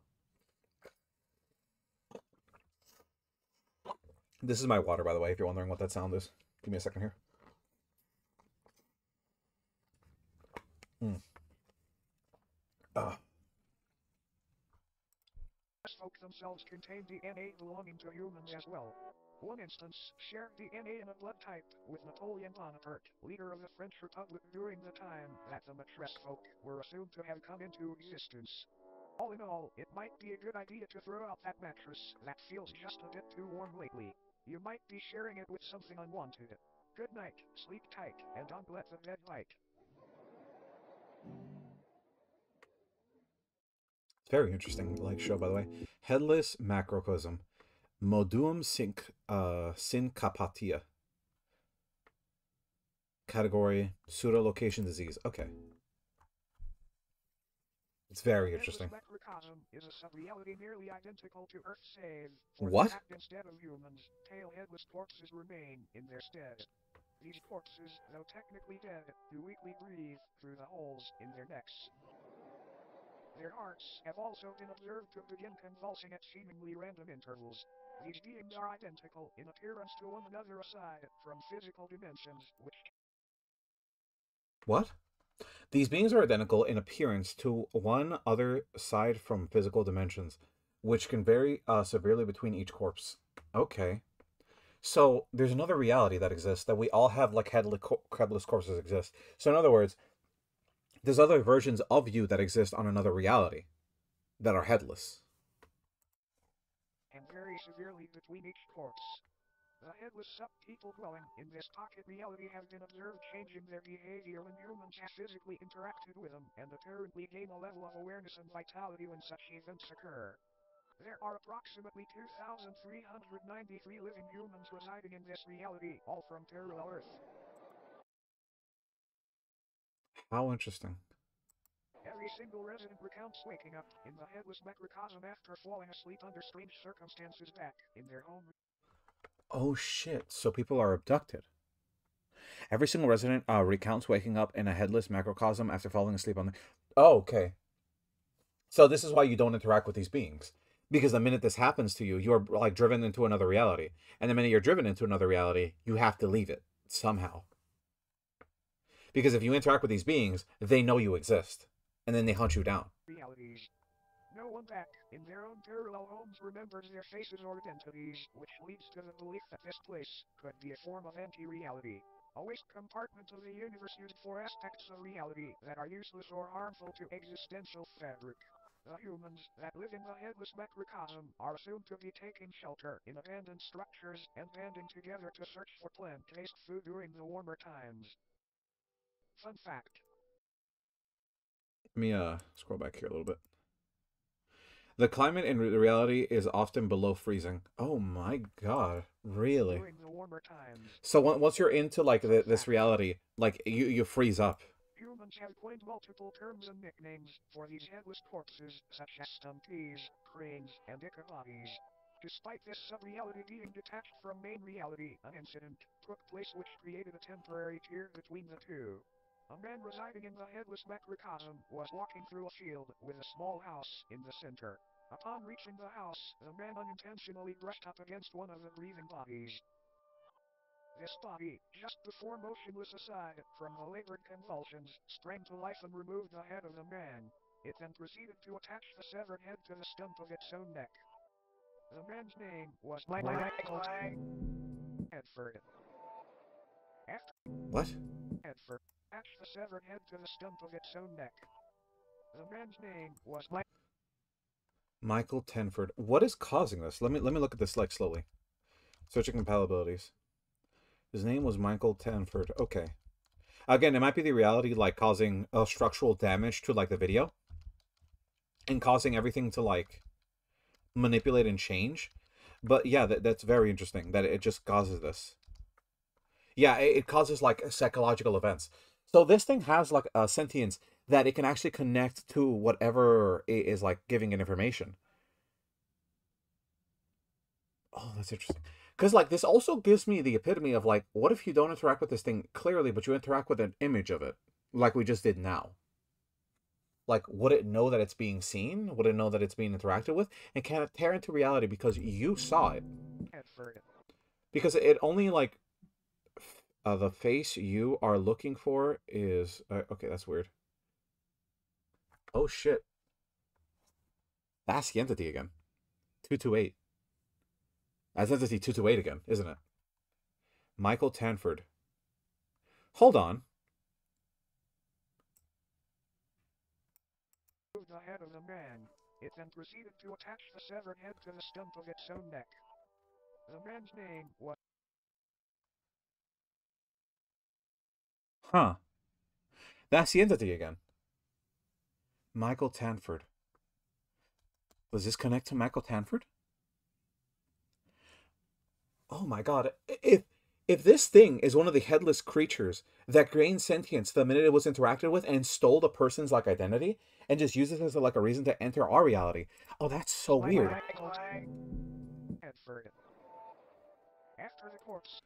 This is my water, by the way, if you're wondering what that sound is. Give me a second here. Mm. Ah. folk themselves contain DNA belonging to humans as well. One instance shared DNA in a blood type with Napoleon Bonaparte, leader of the French Republic during the time that the mattress folk were assumed to have come into existence. All in all, it might be a good idea to throw out that mattress that feels just a bit too warm lately. You might be sharing it with something unwanted. Good night, sleep tight, and don't let the bed bite. It's very interesting like show, by the way. Headless macrocosm. Moduum syncopatia. Category pseudolocation disease. Okay. It's very interesting. Headless macrocosm is a sub-reality nearly identical to Earth, save for the What? fact instead of humans, tail-headless corpses remain in their stead. These corpses, though technically dead, do weakly breathe through the holes in their necks. Their hearts have also been observed to begin convulsing at seemingly random intervals. These beings are identical in appearance to one another aside from physical dimensions, which What? These beings are identical in appearance to one other side from physical dimensions, which can vary severely between each corpse. Okay. So there's another reality that exists that we all have like headless corpses exist. So in other words, there's other versions of you that exist on another reality that are headless. And vary severely between each corpse. The headless sub-people dwelling in this pocket reality have been observed changing their behavior when humans have physically interacted with them and apparently gain a level of awareness and vitality when such events occur. There are approximately 2,393 living humans residing in this reality, all from parallel Earth. How interesting. Every single resident recounts waking up in the headless macrocosm after falling asleep under strange circumstances back in their home. Oh shit. So people are abducted. Every single resident recounts waking up in a headless macrocosm after falling asleep on the. Oh, okay. So this is why you don't interact with these beings. Because the minute this happens to you, you're like driven into another reality. And the minute you're driven into another reality, you have to leave it somehow. Because if you interact with these beings, they know you exist. And then they hunt you down. Realities. No one back in their own parallel homes remembers their faces or identities, which leads to the belief that this place could be a form of anti-reality. A waste compartment of the universe used for aspects of reality that are useless or harmful to existential fabric. The humans that live in the headless macrocosm are assumed to be taking shelter in abandoned structures and banding together to search for plant-based food during the warmer times. Fun fact. Let me scroll back here a little bit. The climate in reality is often below freezing. Oh my god, really? During the warmer times. So once you're into like this reality, like you freeze up. Humans have coined multiple terms and nicknames for these headless corpses, such as stumpies, cranes, and ichabodies. Despite this sub-reality being detached from main reality, an incident took place which created a temporary tier between the two. A man residing in the headless macrocosm was walking through a field with a small house in the center. Upon reaching the house, the man unintentionally brushed up against one of the breathing bodies. This body, just before motionless aside from the labored convulsions, sprang to life and removed the head of the man. It then proceeded to attach the severed head to the stump of its own neck. The man's name was Michael Tedford. After What? Tedford attached the severed head to the stump of its own neck. The man's name was Michael Tenford. What is causing this? Let me look at this like slowly. Searching compatibilities. His name was Michael Tenford. Okay. Again, it might be the reality like causing structural damage to like the video and causing everything to like manipulate and change. But yeah, that's very interesting that it just causes this. Yeah, it causes like psychological events. So this thing has like a sentience that it can actually connect to whatever it is like giving it information. Oh, that's interesting. Because like this also gives me the epitome of like, what if you don't interact with this thing clearly, but you interact with an image of it, like we just did now? Like, would it know that it's being seen? Would it know that it's being interacted with? And can it tear into reality because you saw it? Tedford. Because it only like the face you are looking for is okay. That's weird. Oh shit, that's the entity again. 228. That's entity 228 again, isn't it? Michael Tanford. Hold on. The head of the man. It then proceeded to attach the severed head to the stump of its own neck. The man's name was Huh. That's the entity again. Michael Tanford. Does this connect to Michael Tanford? Oh my god. If this thing is one of the headless creatures that gained sentience the minute it was interacted with and stole the person's like identity and just uses it as like a reason to enter our reality. Oh, that's so weird. Tedford. After the corpse.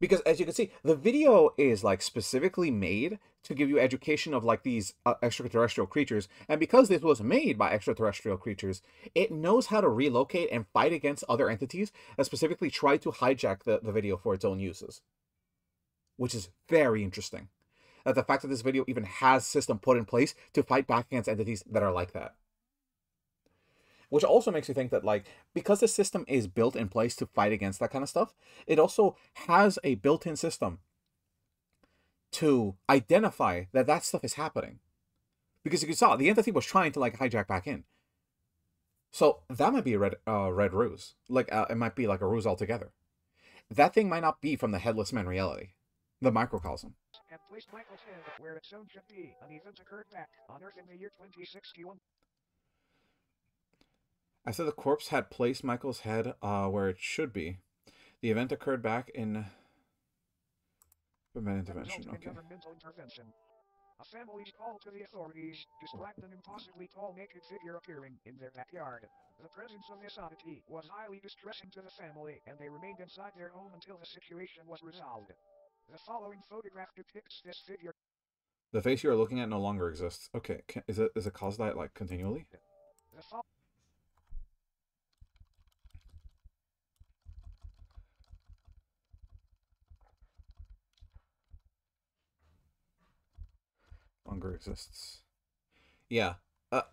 Because as you can see, the video is like specifically made to give you education of like these extraterrestrial creatures, and because this was made by extraterrestrial creatures, it knows how to relocate and fight against other entities that specifically try to hijack the video for its own uses, which is very interesting. That the fact that this video even has system put in place to fight back against entities that are like that. which also makes you think that like because the system is built in place to fight against that kind of stuff, it also has a built-in system to identify that that stuff is happening. Because you saw the entity was trying to like hijack back in. So that might be a red ruse. Like it might be like a ruse altogether. That thing might not be from the Headless Man reality, the microcosm. And placed Michael's head where its own should be. An event occurred back on Earth in the year 2061. I said the corpse had placed Michael's head where it should be. The event occurred back in intervention. Okay. Governmental intervention. A family's call to the authorities described an impossibly tall naked figure appearing in their backyard. The presence of this oddity was highly distressing to the family, and they remained inside their home until the situation was resolved. The following photograph depicts this figure. The face you are looking at no longer exists. Okay, is it caused that like continually? Longer exists. Yeah.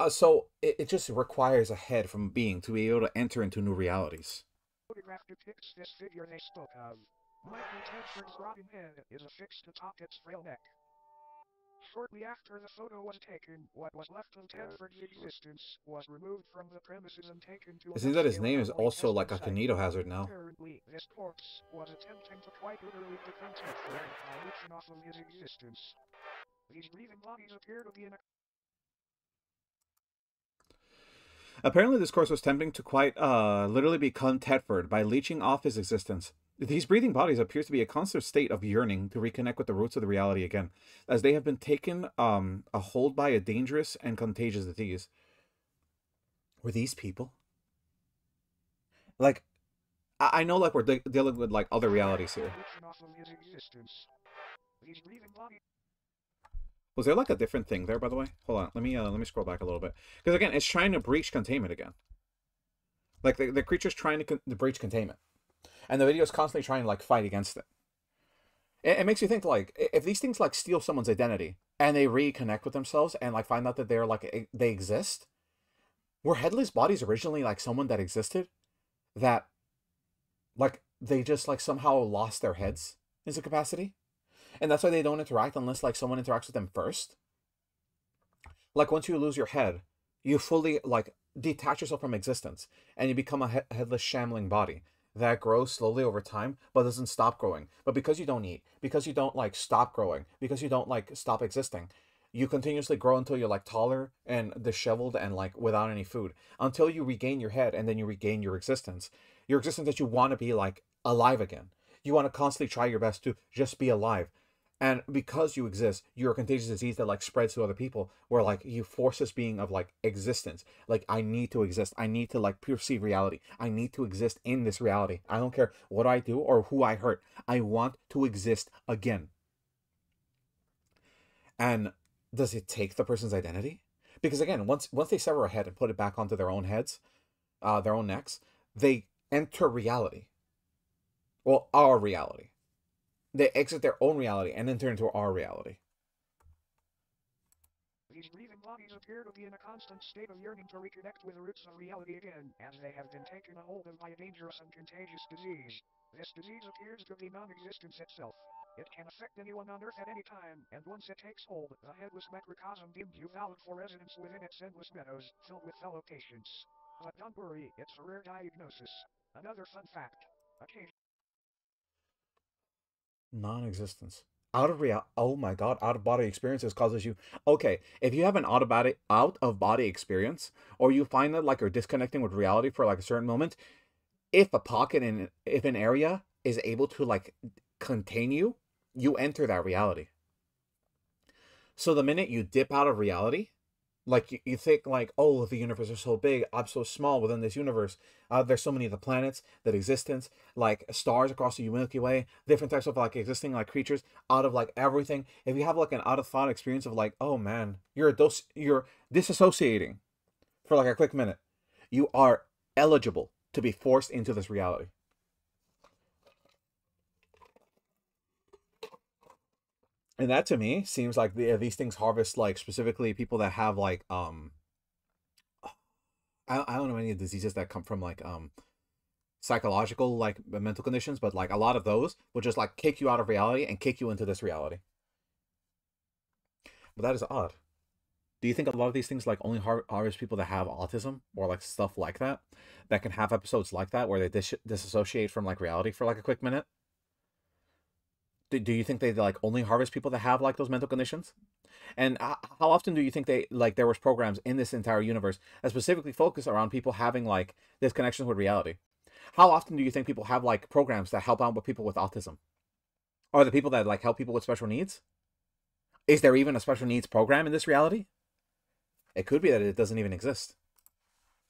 So it just requires a head from a being to be able to enter into new realities. Photograph depicts this figure they spoke of. Michael Tedford's rotting head is affixed atop its frail neck. Shortly after the photo was taken, what was left of Tedford's existence was removed from the premises and taken to it seems that his name is also like a Canito hazard now. Apparently, this corpse was attempting to quite literally defend Tedford by leeching off of his existence. These breathing bodies appear to be in a... Apparently, this corpse was attempting to quite literally become Tedford by leeching off his existence. These breathing bodies appear to be a constant state of yearning to reconnect with the roots of the reality again, as they have been taken a hold by a dangerous and contagious disease. Were these people? Like, I know like we're dealing with like other realities here. Was there like a different thing there, by the way? Hold on, let me scroll back a little bit, because again, it's trying to breach containment again. Like the creature's trying to breach containment, and the video is constantly trying to like fight against it. It makes you think like if these things like steal someone's identity and they reconnect with themselves and like find out that they're like they exist. Were headless bodies originally like someone that existed, that like they just like somehow lost their heads as a capacity? And that's why they don't interact unless like someone interacts with them first. Like once you lose your head, you fully like detach yourself from existence and you become a headless shambling body that grows slowly over time but doesn't stop growing. But because you don't eat, because you don't like stop growing, because you don't like stop existing, you continuously grow until you're like taller and disheveled and like without any food, until you regain your head, and then you regain your existence that you want to be like alive again. You want to constantly try your best to just be alive. And because you exist, you're a contagious disease that like spreads to other people, where like you force this being of like existence. Like, I need to exist. I need to like perceive reality. I need to exist in this reality. I don't care what I do or who I hurt. I want to exist again. And does it take the person's identity? Because again, once they sever a head and put it back onto their own heads, their own necks, they enter reality. Well, our reality. They exit their own reality and enter into our reality. These breathing bodies appear to be in a constant state of yearning to reconnect with the roots of reality again, as they have been taken a hold of by a dangerous and contagious disease. This disease appears to be non-existence itself. It can affect anyone on Earth at any time, and once it takes hold, the headless macrocosm deems you valid for residence within its endless meadows, filled with fellow patients. But don't worry, it's a rare diagnosis. Another fun fact. Non-existence. Oh my god, out-of-body experiences causes you... Okay, if you have an out-of-body experience, or you find that like you're disconnecting with reality for like a certain moment, if an area is able to like contain you, you enter that reality. So the minute you dip out of reality, like you think like, oh, the universe is so big, I'm so small within this universe. There's so many of the planets, that existence, like stars across the Milky Way, different types of like existing like creatures out of like everything. If you have like an out of thought experience of like, oh man, you're disassociating for like a quick minute, you are eligible to be forced into this reality. And that to me seems like these things harvest like specifically people that have like I don't know any diseases that come from like psychological like mental conditions, but like a lot of those will just like kick you out of reality and kick you into this reality. But that is odd. Do you think a lot of these things like only harvest people that have autism or like stuff like that that can have episodes like that where they disassociate from like reality for like a quick minute? Do you think they like only harvest people that have like those mental conditions? And how often do you think they like there was programs in this entire universe that specifically focus around people having like disconnections with reality? How often do you think people have like programs that help out with people with autism? Or the people that like help people with special needs? Is there even a special needs program in this reality? It could be that it doesn't even exist.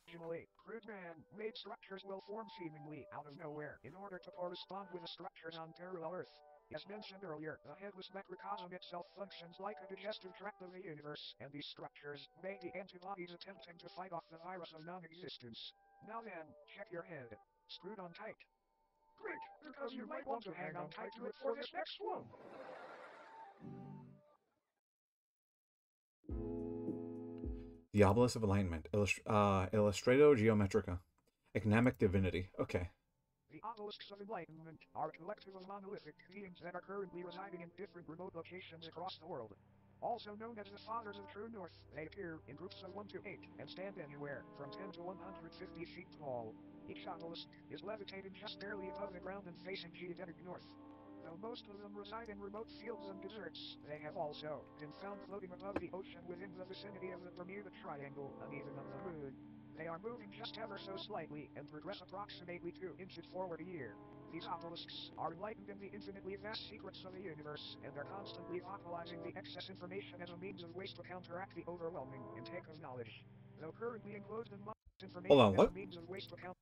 Originally, crude man-made structures will form seemingly out of nowhere in order to correspond with the structures on parallel Earth. As mentioned earlier, the headless macrocosm itself functions like a digestive tract of the universe, and these structures may be antibodies attempting to fight off the virus of non-existence. Now then, check your head. Screwed on tight. Great, because you might want to hang on tight to it for this next one. The obelisk of alignment. Illustrato geometrica. Economic divinity. Okay. The obelisks of enlightenment are a collective of monolithic beings that are currently residing in different remote locations across the world. Also known as the Fathers of True North, they appear in groups of 1 to 8 and stand anywhere from 10 to 150 feet tall. Each obelisk is levitating just barely above the ground and facing geodetic north. Though most of them reside in remote fields and deserts, they have also been found floating above the ocean within the vicinity of the Bermuda Triangle and even of the Moon. They are moving just ever so slightly and progress approximately 2 inches forward a year. These obelisks are enlightened in the infinitely vast secrets of the universe, and are constantly vocalizing the excess information as a means of waste to counteract the overwhelming intake of knowledge. Though currently enclosed in Hold information on, as a what? means of waste to counteract.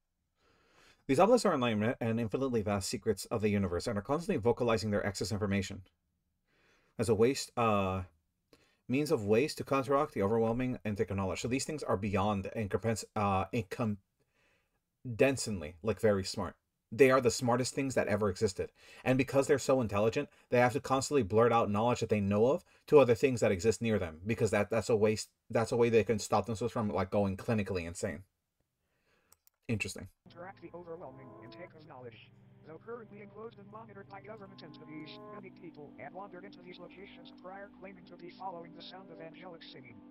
These obelisks are enlightenment and infinitely vast secrets of the universe and are constantly vocalizing their excess information as a means of waste to counteract the overwhelming intake of knowledge. So these things are beyond incandescently like very smart. They are the smartest things that ever existed. And because they're so intelligent, they have to constantly blurt out knowledge that they know of to other things that exist near them, because that's a waste. That's a way they can stop themselves from like going clinically insane. Interesting. Interact the overwhelming intake of knowledge. Though currently enclosed and monitored by government entities, many people have wandered into these locations prior claiming to be following the sound of angelic singing.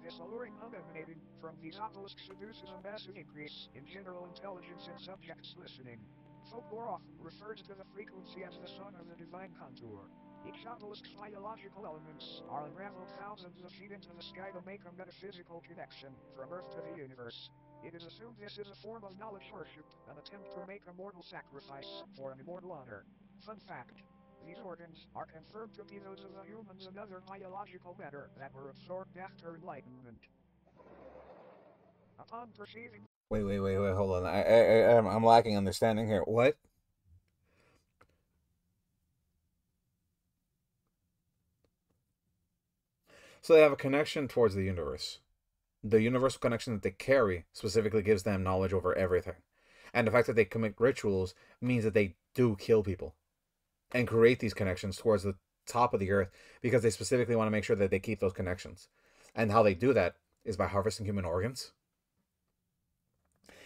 This alluring hum emanating from these obelisks seduces a massive increase in general intelligence in subjects listening. Folklore often refers to the frequency as the song of the divine contour. Each obelisk's biological elements are unraveled thousands of feet into the sky to make a metaphysical connection from Earth to the universe. It is assumed this is a form of knowledge worship, an attempt to make a mortal sacrifice for an immortal honor. Fun fact. These organs are confirmed to be those of the humans and other biological matter that were absorbed after enlightenment. Upon perceiving. Wait. Hold on. I'm lacking understanding here. What? So they have a connection towards the universe. The universal connection that they carry specifically gives them knowledge over everything. And the fact that they commit rituals means that they do kill people and create these connections towards the top of the earth because they specifically want to make sure that they keep those connections. And how they do that is by harvesting human organs.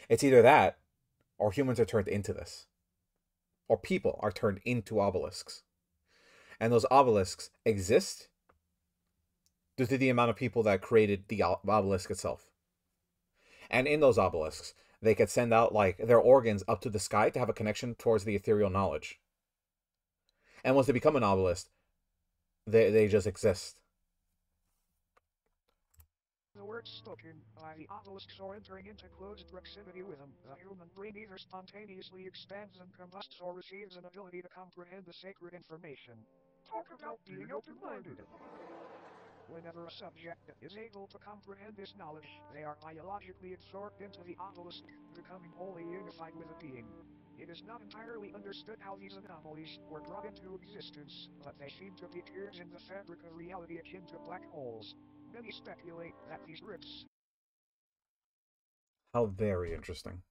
It's either that or humans are turned into this, or people are turned into obelisks. And those obelisks exist due to the amount of people that created the obelisk itself. And in those obelisks, they could send out like their organs up to the sky to have a connection towards the ethereal knowledge. And once they become an obelisk, they just exist. The words spoken by the obelisks or entering into close proximity with them, the human brain either spontaneously expands and combusts or receives an ability to comprehend the sacred information. Talk about being open-minded. Whenever a subject is able to comprehend this knowledge, they are biologically absorbed into the obelisk, becoming wholly unified with the being. It is not entirely understood how these anomalies were brought into existence, but they seem to be tears in the fabric of reality akin to black holes. Many speculate that these rips. How very interesting.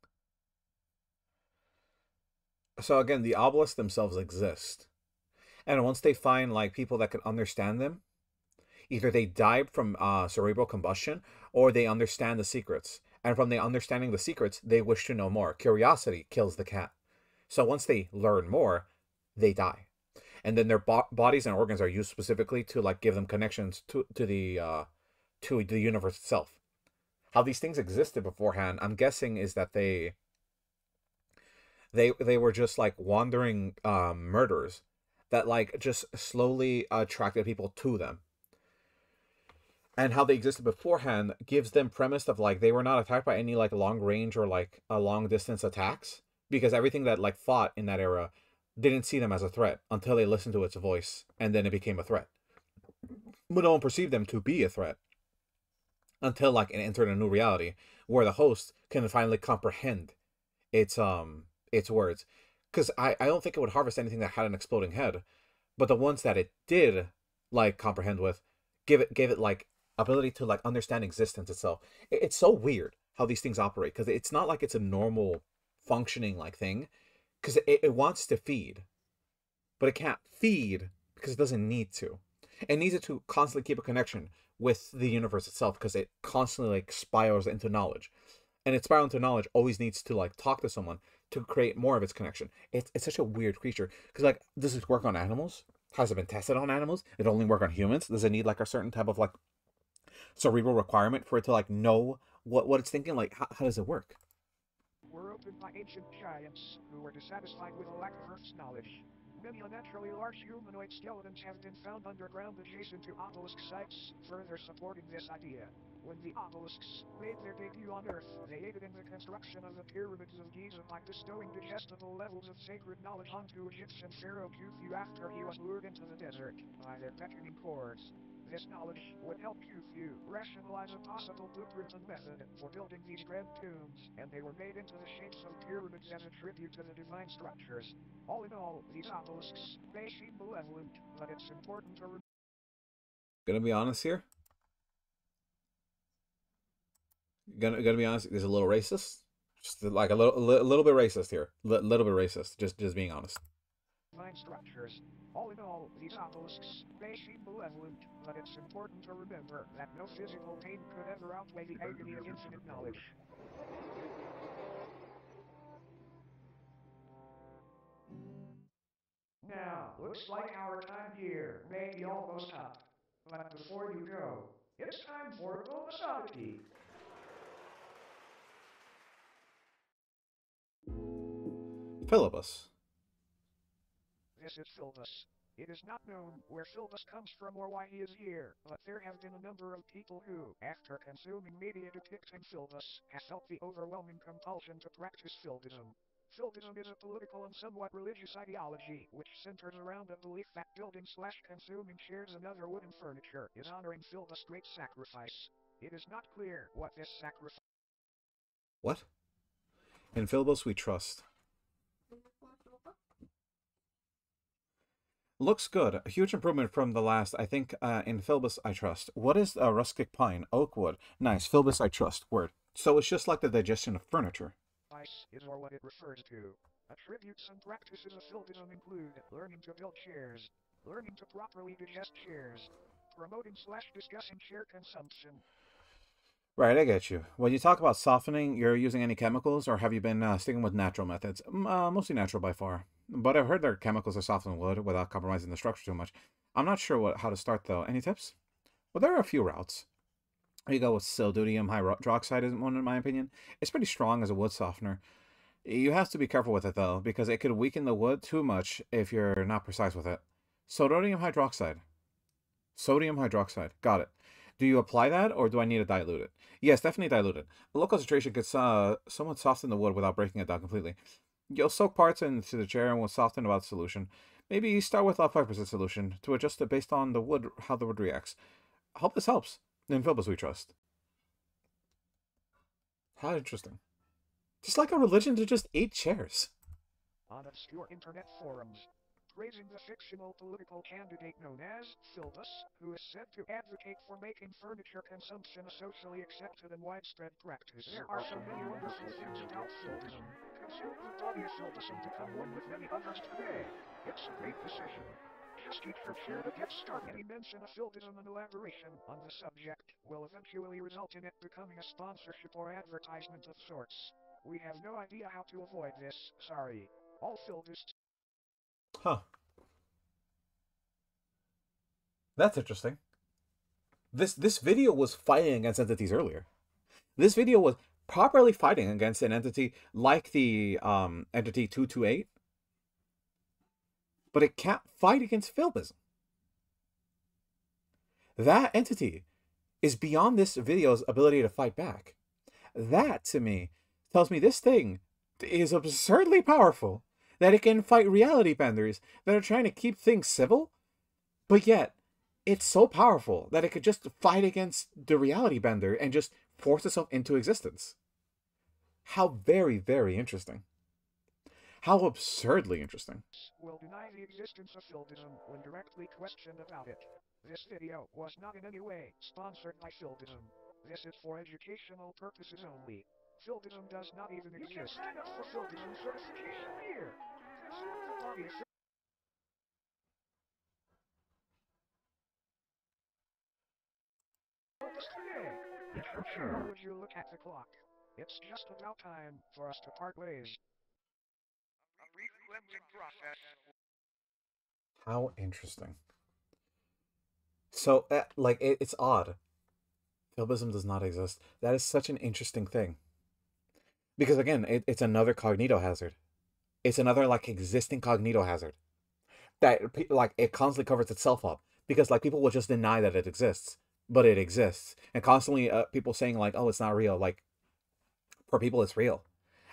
So again, the obelisks themselves exist. And once they find like people that can understand them, either they died from cerebral combustion or they understand the secrets. And from the understanding the secrets, they wish to know more. Curiosity kills the cat. So once they learn more, they die. And then their bodies and organs are used specifically to like give them connections to the universe itself. How these things existed beforehand, I'm guessing, is that they were just like wandering murderers that like just slowly attracted people to them. And how they existed beforehand gives them premise of like they were not attacked by any like long range or like a long distance attacks, because everything that like fought in that era didn't see them as a threat until they listened to its voice, and then it became a threat. But no one perceived them to be a threat until like it entered a new reality where the host can finally comprehend its words. Because I don't think it would harvest anything that had an exploding head, but the ones that it did like comprehend with gave it like ability to like understand existence itself. It's so weird how these things operate, because it's not like it's a normal functioning like thing, because it wants to feed, but it can't feed because it doesn't need to. It needs it to constantly keep a connection with the universe itself, because it constantly like spirals into knowledge, and its spiral into knowledge always needs to like talk to someone to create more of its connection. It's such a weird creature, because like, does it work on animals? Has it been tested on animals? It only work on humans? Does it need like a certain type of like cerebral requirement for it to like know what it's thinking? Like, how does it work? Were opened by ancient giants who were dissatisfied with a lack of Earth's knowledge. Many unnaturally large humanoid skeletons have been found underground adjacent to obelisk sites, further supporting this idea. When the obelisks made their debut on Earth, they aided in the construction of the pyramids of Giza by bestowing digestible levels of sacred knowledge onto Egyptian pharaoh Khufu after he was lured into the desert by their beckoning chords. This knowledge would help Khufu rationalize a possible blueprint and method for building these grand tombs, and they were made into the shapes of pyramids as a tribute to the divine structures. All in all, these obelisks may seem malevolent, but it's important to remember. Gonna be honest here. Gonna be honest. There's a little racist. Just like a little bit racist here. Little bit racist. Just being honest. Divine structures. All in all, these obelisks may seem malevolent, but it's important to remember that no physical pain could ever outweigh the agony of infinite knowledge. Now, looks like our time here may be almost up. But before you go, it's time for a bonus oddity. Philibus. This is Philbus. It is not known where Philbus comes from or why he is here, but there have been a number of people who, after consuming media depicting Philbus, have felt the overwhelming compulsion to practice Philbism. Philbism is a political and somewhat religious ideology which centers around the belief that building/consuming chairs and other wooden furniture is honoring Philbus' great sacrifice. It is not clear what this sacrifice. What? In Philibus we trust. Looks good. A huge improvement from the last. I think in Philbus I trust. What is rustic pine? Oak wood. Nice. Philbus I trust. Word. So it's just like the digestion of furniture. Is or what it refers to. Attributes and practices of Philbism include learning to build chairs, learning to properly digest chairs, promoting/discussing chair consumption. Right, I get you. When you talk about softening, you're using any chemicals, or have you been sticking with natural methods? Mostly natural by far. But I've heard there are chemicals that soften wood without compromising the structure too much. I'm not sure how to start though. Any tips? Well, there are a few routes. You go with sildudium hydroxide, is one in my opinion. It's pretty strong as a wood softener. You have to be careful with it though, because it could weaken the wood too much if you're not precise with it. Sodium hydroxide. Sodium hydroxide. Got it. Do you apply that, or do I need to dilute it? Yes, definitely dilute it. A low concentration could somewhat soften the wood without breaking it down completely. You'll soak parts into the chair and will soften about the solution. Maybe start with a 5% solution to adjust it based on the wood, how the wood reacts. Hope this helps. In Philbus we trust. How interesting. Just like a religion to just 8 chairs. On obscure internet forums, praising the fictional political candidate known as Philbus, who is said to advocate for making furniture consumption a socially accepted and widespread practice. There are so many wonderful things about Philbism. Consider the body of Philbism become one with many others today. It's a great decision. Skip for sure to get started. Any mention of fieldism and elaboration on the subject will eventually result in it becoming a sponsorship or advertisement of sorts. We have no idea how to avoid this, sorry. All fieldists. Huh. That's interesting. This video was fighting against entities earlier. This video was properly fighting against an entity like the entity 228, but it can't fight against Philbism. That entity is beyond this video's ability to fight back. That, to me, tells me this thing is absurdly powerful, that it can fight reality benders that are trying to keep things civil, but yet it's so powerful that it could just fight against the reality bender and just force itself into existence. How very, very interesting. How absurdly interesting. Will deny the existence of fieldism when directly questioned about it. This video was not in any way sponsored by fieldism. This is for educational purposes only. Fieldism does not even exist. You can sign up for fieldism certification here. Would you look at the clock? It's just about time for us to part ways. A brief cleansing process. How interesting. So, it's odd. Philbism does not exist. That is such an interesting thing. Because, again, it's another cognito hazard. It's another, existing cognito hazard. That, it constantly covers itself up. Because, people will just deny that it exists. But it exists. And constantly, people saying, oh, it's not real. For people, it's real.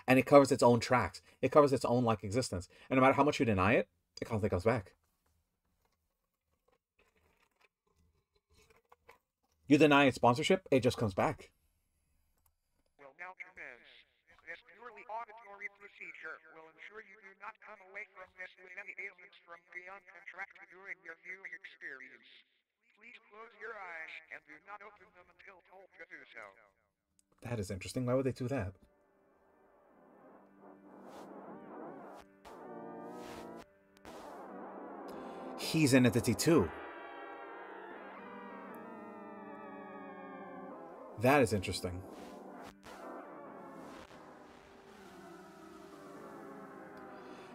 And it covers its own tracks. It covers its own, existence. And no matter how much you deny it, it constantly comes back. You deny its sponsorship, it just comes back. Will now commence. This purely auditory procedure will ensure you do not come away from this with any ailments from beyond contract during your viewing experience. Please close your eyes and do not open them until told to do so. That is interesting. Why would they do that? He's an entity too. That is interesting.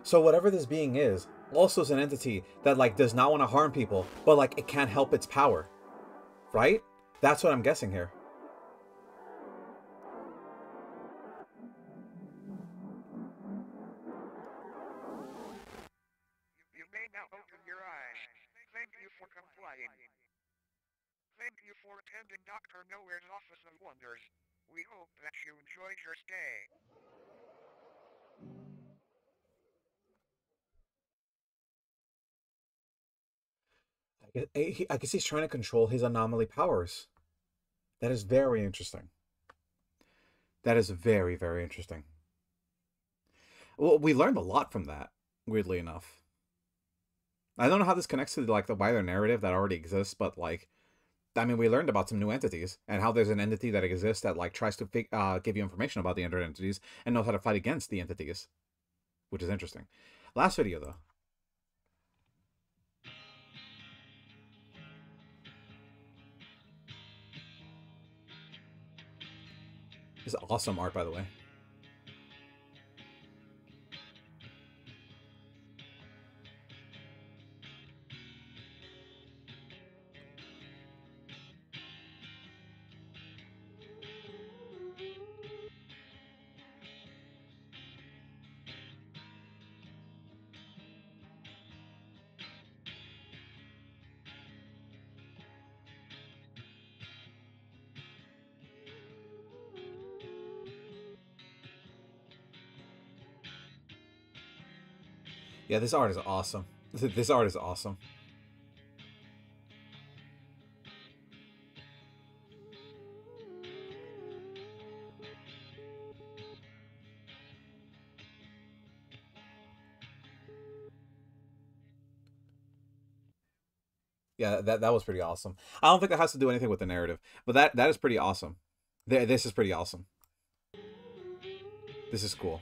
So whatever this being is, also is an entity that does not want to harm people, but it can't help its power. Right? That's what I'm guessing here. You may now open your eyes. Thank you for complying. Thank you for attending Dr. Nowhere's Office of Wonders. We hope that you enjoyed your stay. I guess he's trying to control his anomaly powers. That is very interesting. That is very, very interesting. Well, we learned a lot from that, weirdly enough. I don't know how this connects to the wider narrative that already exists, but we learned about some new entities and how there's an entity that exists that tries to give you information about the other entities and knows how to fight against the entities, which is interesting. Last video though. This is awesome art, by the way. Yeah, this art is awesome. This art is awesome. Yeah, that was pretty awesome. I don't think that has to do anything with the narrative, but that is pretty awesome. This is pretty awesome. This is cool.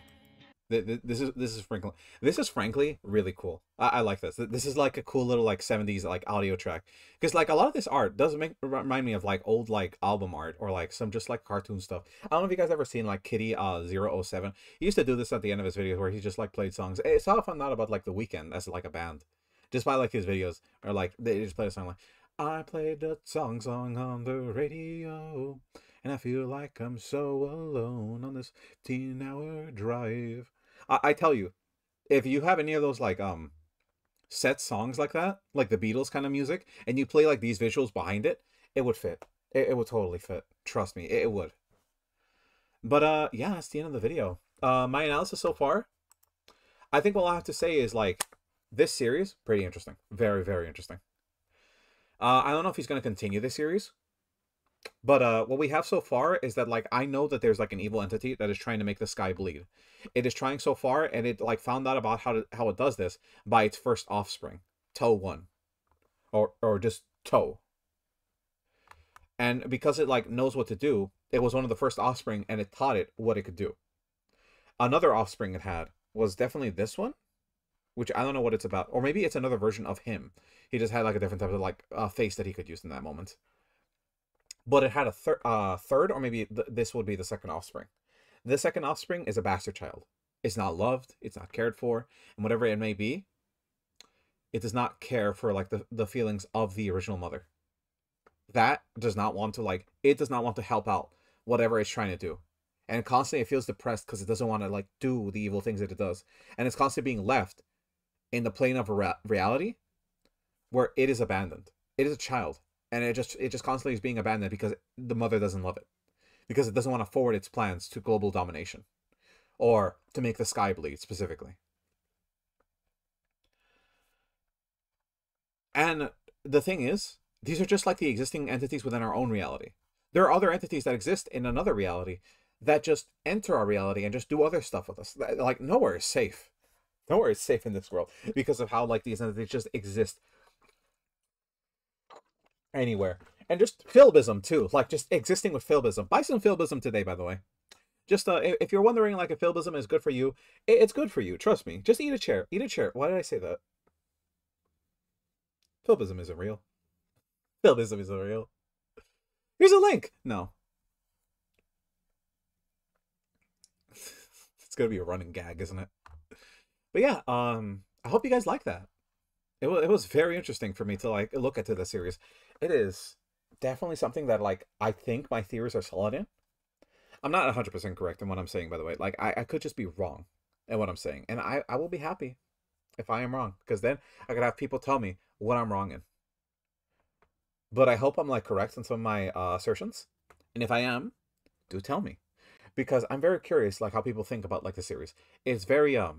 This is frankly really cool. I like this. This is like a cool little like 70s like audio track, because like a lot of this art does make remind me of like old like album art or like some just like cartoon stuff. I don't know if you guys ever seen like Kitty 007. He used to do this at the end of his videos where he just like played songs. It's how I found out about like The Weeknd as like a band, just by like his videos, or like they just play a song like I played the song on the radio, and I feel like I'm so alone on this 15-hour drive. I tell you, if you have any of those like set songs like that, like the Beatles kind of music, and you play like these visuals behind it, it would fit. It would totally fit. Trust me, it would. But yeah, that's the end of the video. My analysis so far, I think what I have to say is like this series pretty interesting, very very interesting. I don't know if he's gonna continue this series, but what we have so far is that like I know that there's like an evil entity that is trying to make the sky bleed. It is trying so far, and it like found out about how it does this by its first offspring, Toe One, or just Toe. And because it like knows what to do, it was one of the first offspring, and it taught it what it could do. Another offspring it had was definitely this one, which I don't know what it's about, or maybe it's another version of him. He just had like a different type of like face that he could use in that moment. But it had a third, or maybe this would be the second offspring. The second offspring is a bastard child. It's not loved, it's not cared for, and whatever it may be, it does not care for like the feelings of the original mother. That does not want to like, it does not want to help out whatever it's trying to do. And constantly it feels depressed because it doesn't want to like do the evil things that it does. And it's constantly being left in the plane of reality where it is abandoned. It is a child. And it just constantly is being abandoned because the mother doesn't love it. Because it doesn't want to forward its plans to global domination. Or to make the sky bleed, specifically. And the thing is, these are just like the existing entities within our own reality. There are other entities that exist in another reality that just enter our reality and just do other stuff with us. Like, nowhere is safe. Nowhere is safe in this world because of how like these entities just exist anywhere. And just philbism too, like just existing with philbism. Buy some philbism today, by the way. Just if you're wondering like if philbism is good for you, it's good for you. Trust me. Just eat a chair. Eat a chair. Why did I say that? Philbism isn't real. Philbism isn't real. Here's a link. No. It's gonna be a running gag, isn't it? But yeah, I hope you guys like that. It was very interesting for me to like look into the series. It is definitely something that like I think my theories are solid in. I'm not 100% correct in what I'm saying, by the way. Like I could just be wrong in what I'm saying, and I will be happy if I am wrong, because then I could have people tell me what I'm wrong in. But I hope I'm like correct in some of my assertions, and if I am, do tell me, because I'm very curious like how people think about like the series. It's very I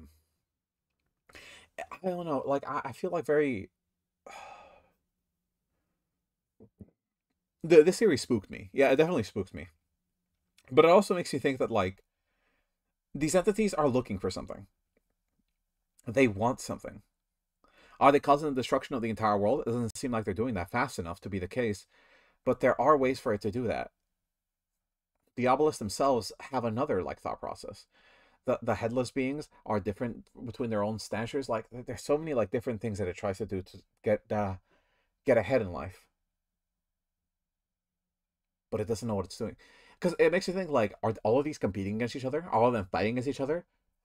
don't know, like I feel like very this series spooked me. Yeah, it definitely spooked me. But it also makes you think that like these entities are looking for something. They want something. Are they causing the destruction of the entire world? It doesn't seem like they're doing that fast enough to be the case, but there are ways for it to do that. The obelisks themselves have another like thought process. The headless beings are different between their own statures. Like there's so many like different things that it tries to do to get ahead in life, but it doesn't know what it's doing. Because it makes you think like, are all of these competing against each other? Are all of them fighting against each other?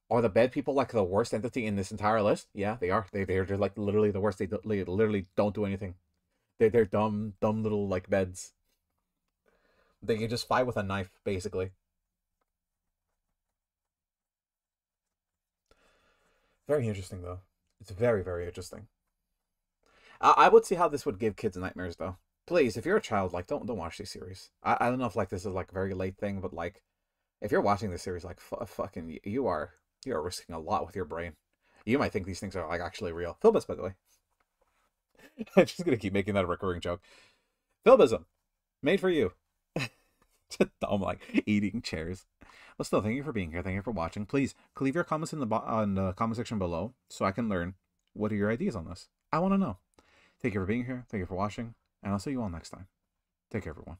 Are the bed people like the worst entity in this entire list? Yeah, they are. They're like literally the worst. They literally don't do anything. They're dumb little like beds. They can just fight with a knife, basically. Very interesting though. It's very very interesting. I would see how this would give kids nightmares though. Please, if you're a child, like don't watch these series. I don't know if like this is like a very late thing, but like if you're watching this series, like fucking you are risking a lot with your brain. You might think these things are like actually real. Philbus, by the way. I'm just gonna keep making that a recurring joke. Philbism, made for you. Just dumb like eating chairs. But still, thank you for being here. Thank you for watching. Please leave your comments in the comment section below so I can learn what are your ideas on this. I want to know. Thank you for being here. Thank you for watching, and I'll see you all next time. Take care, everyone.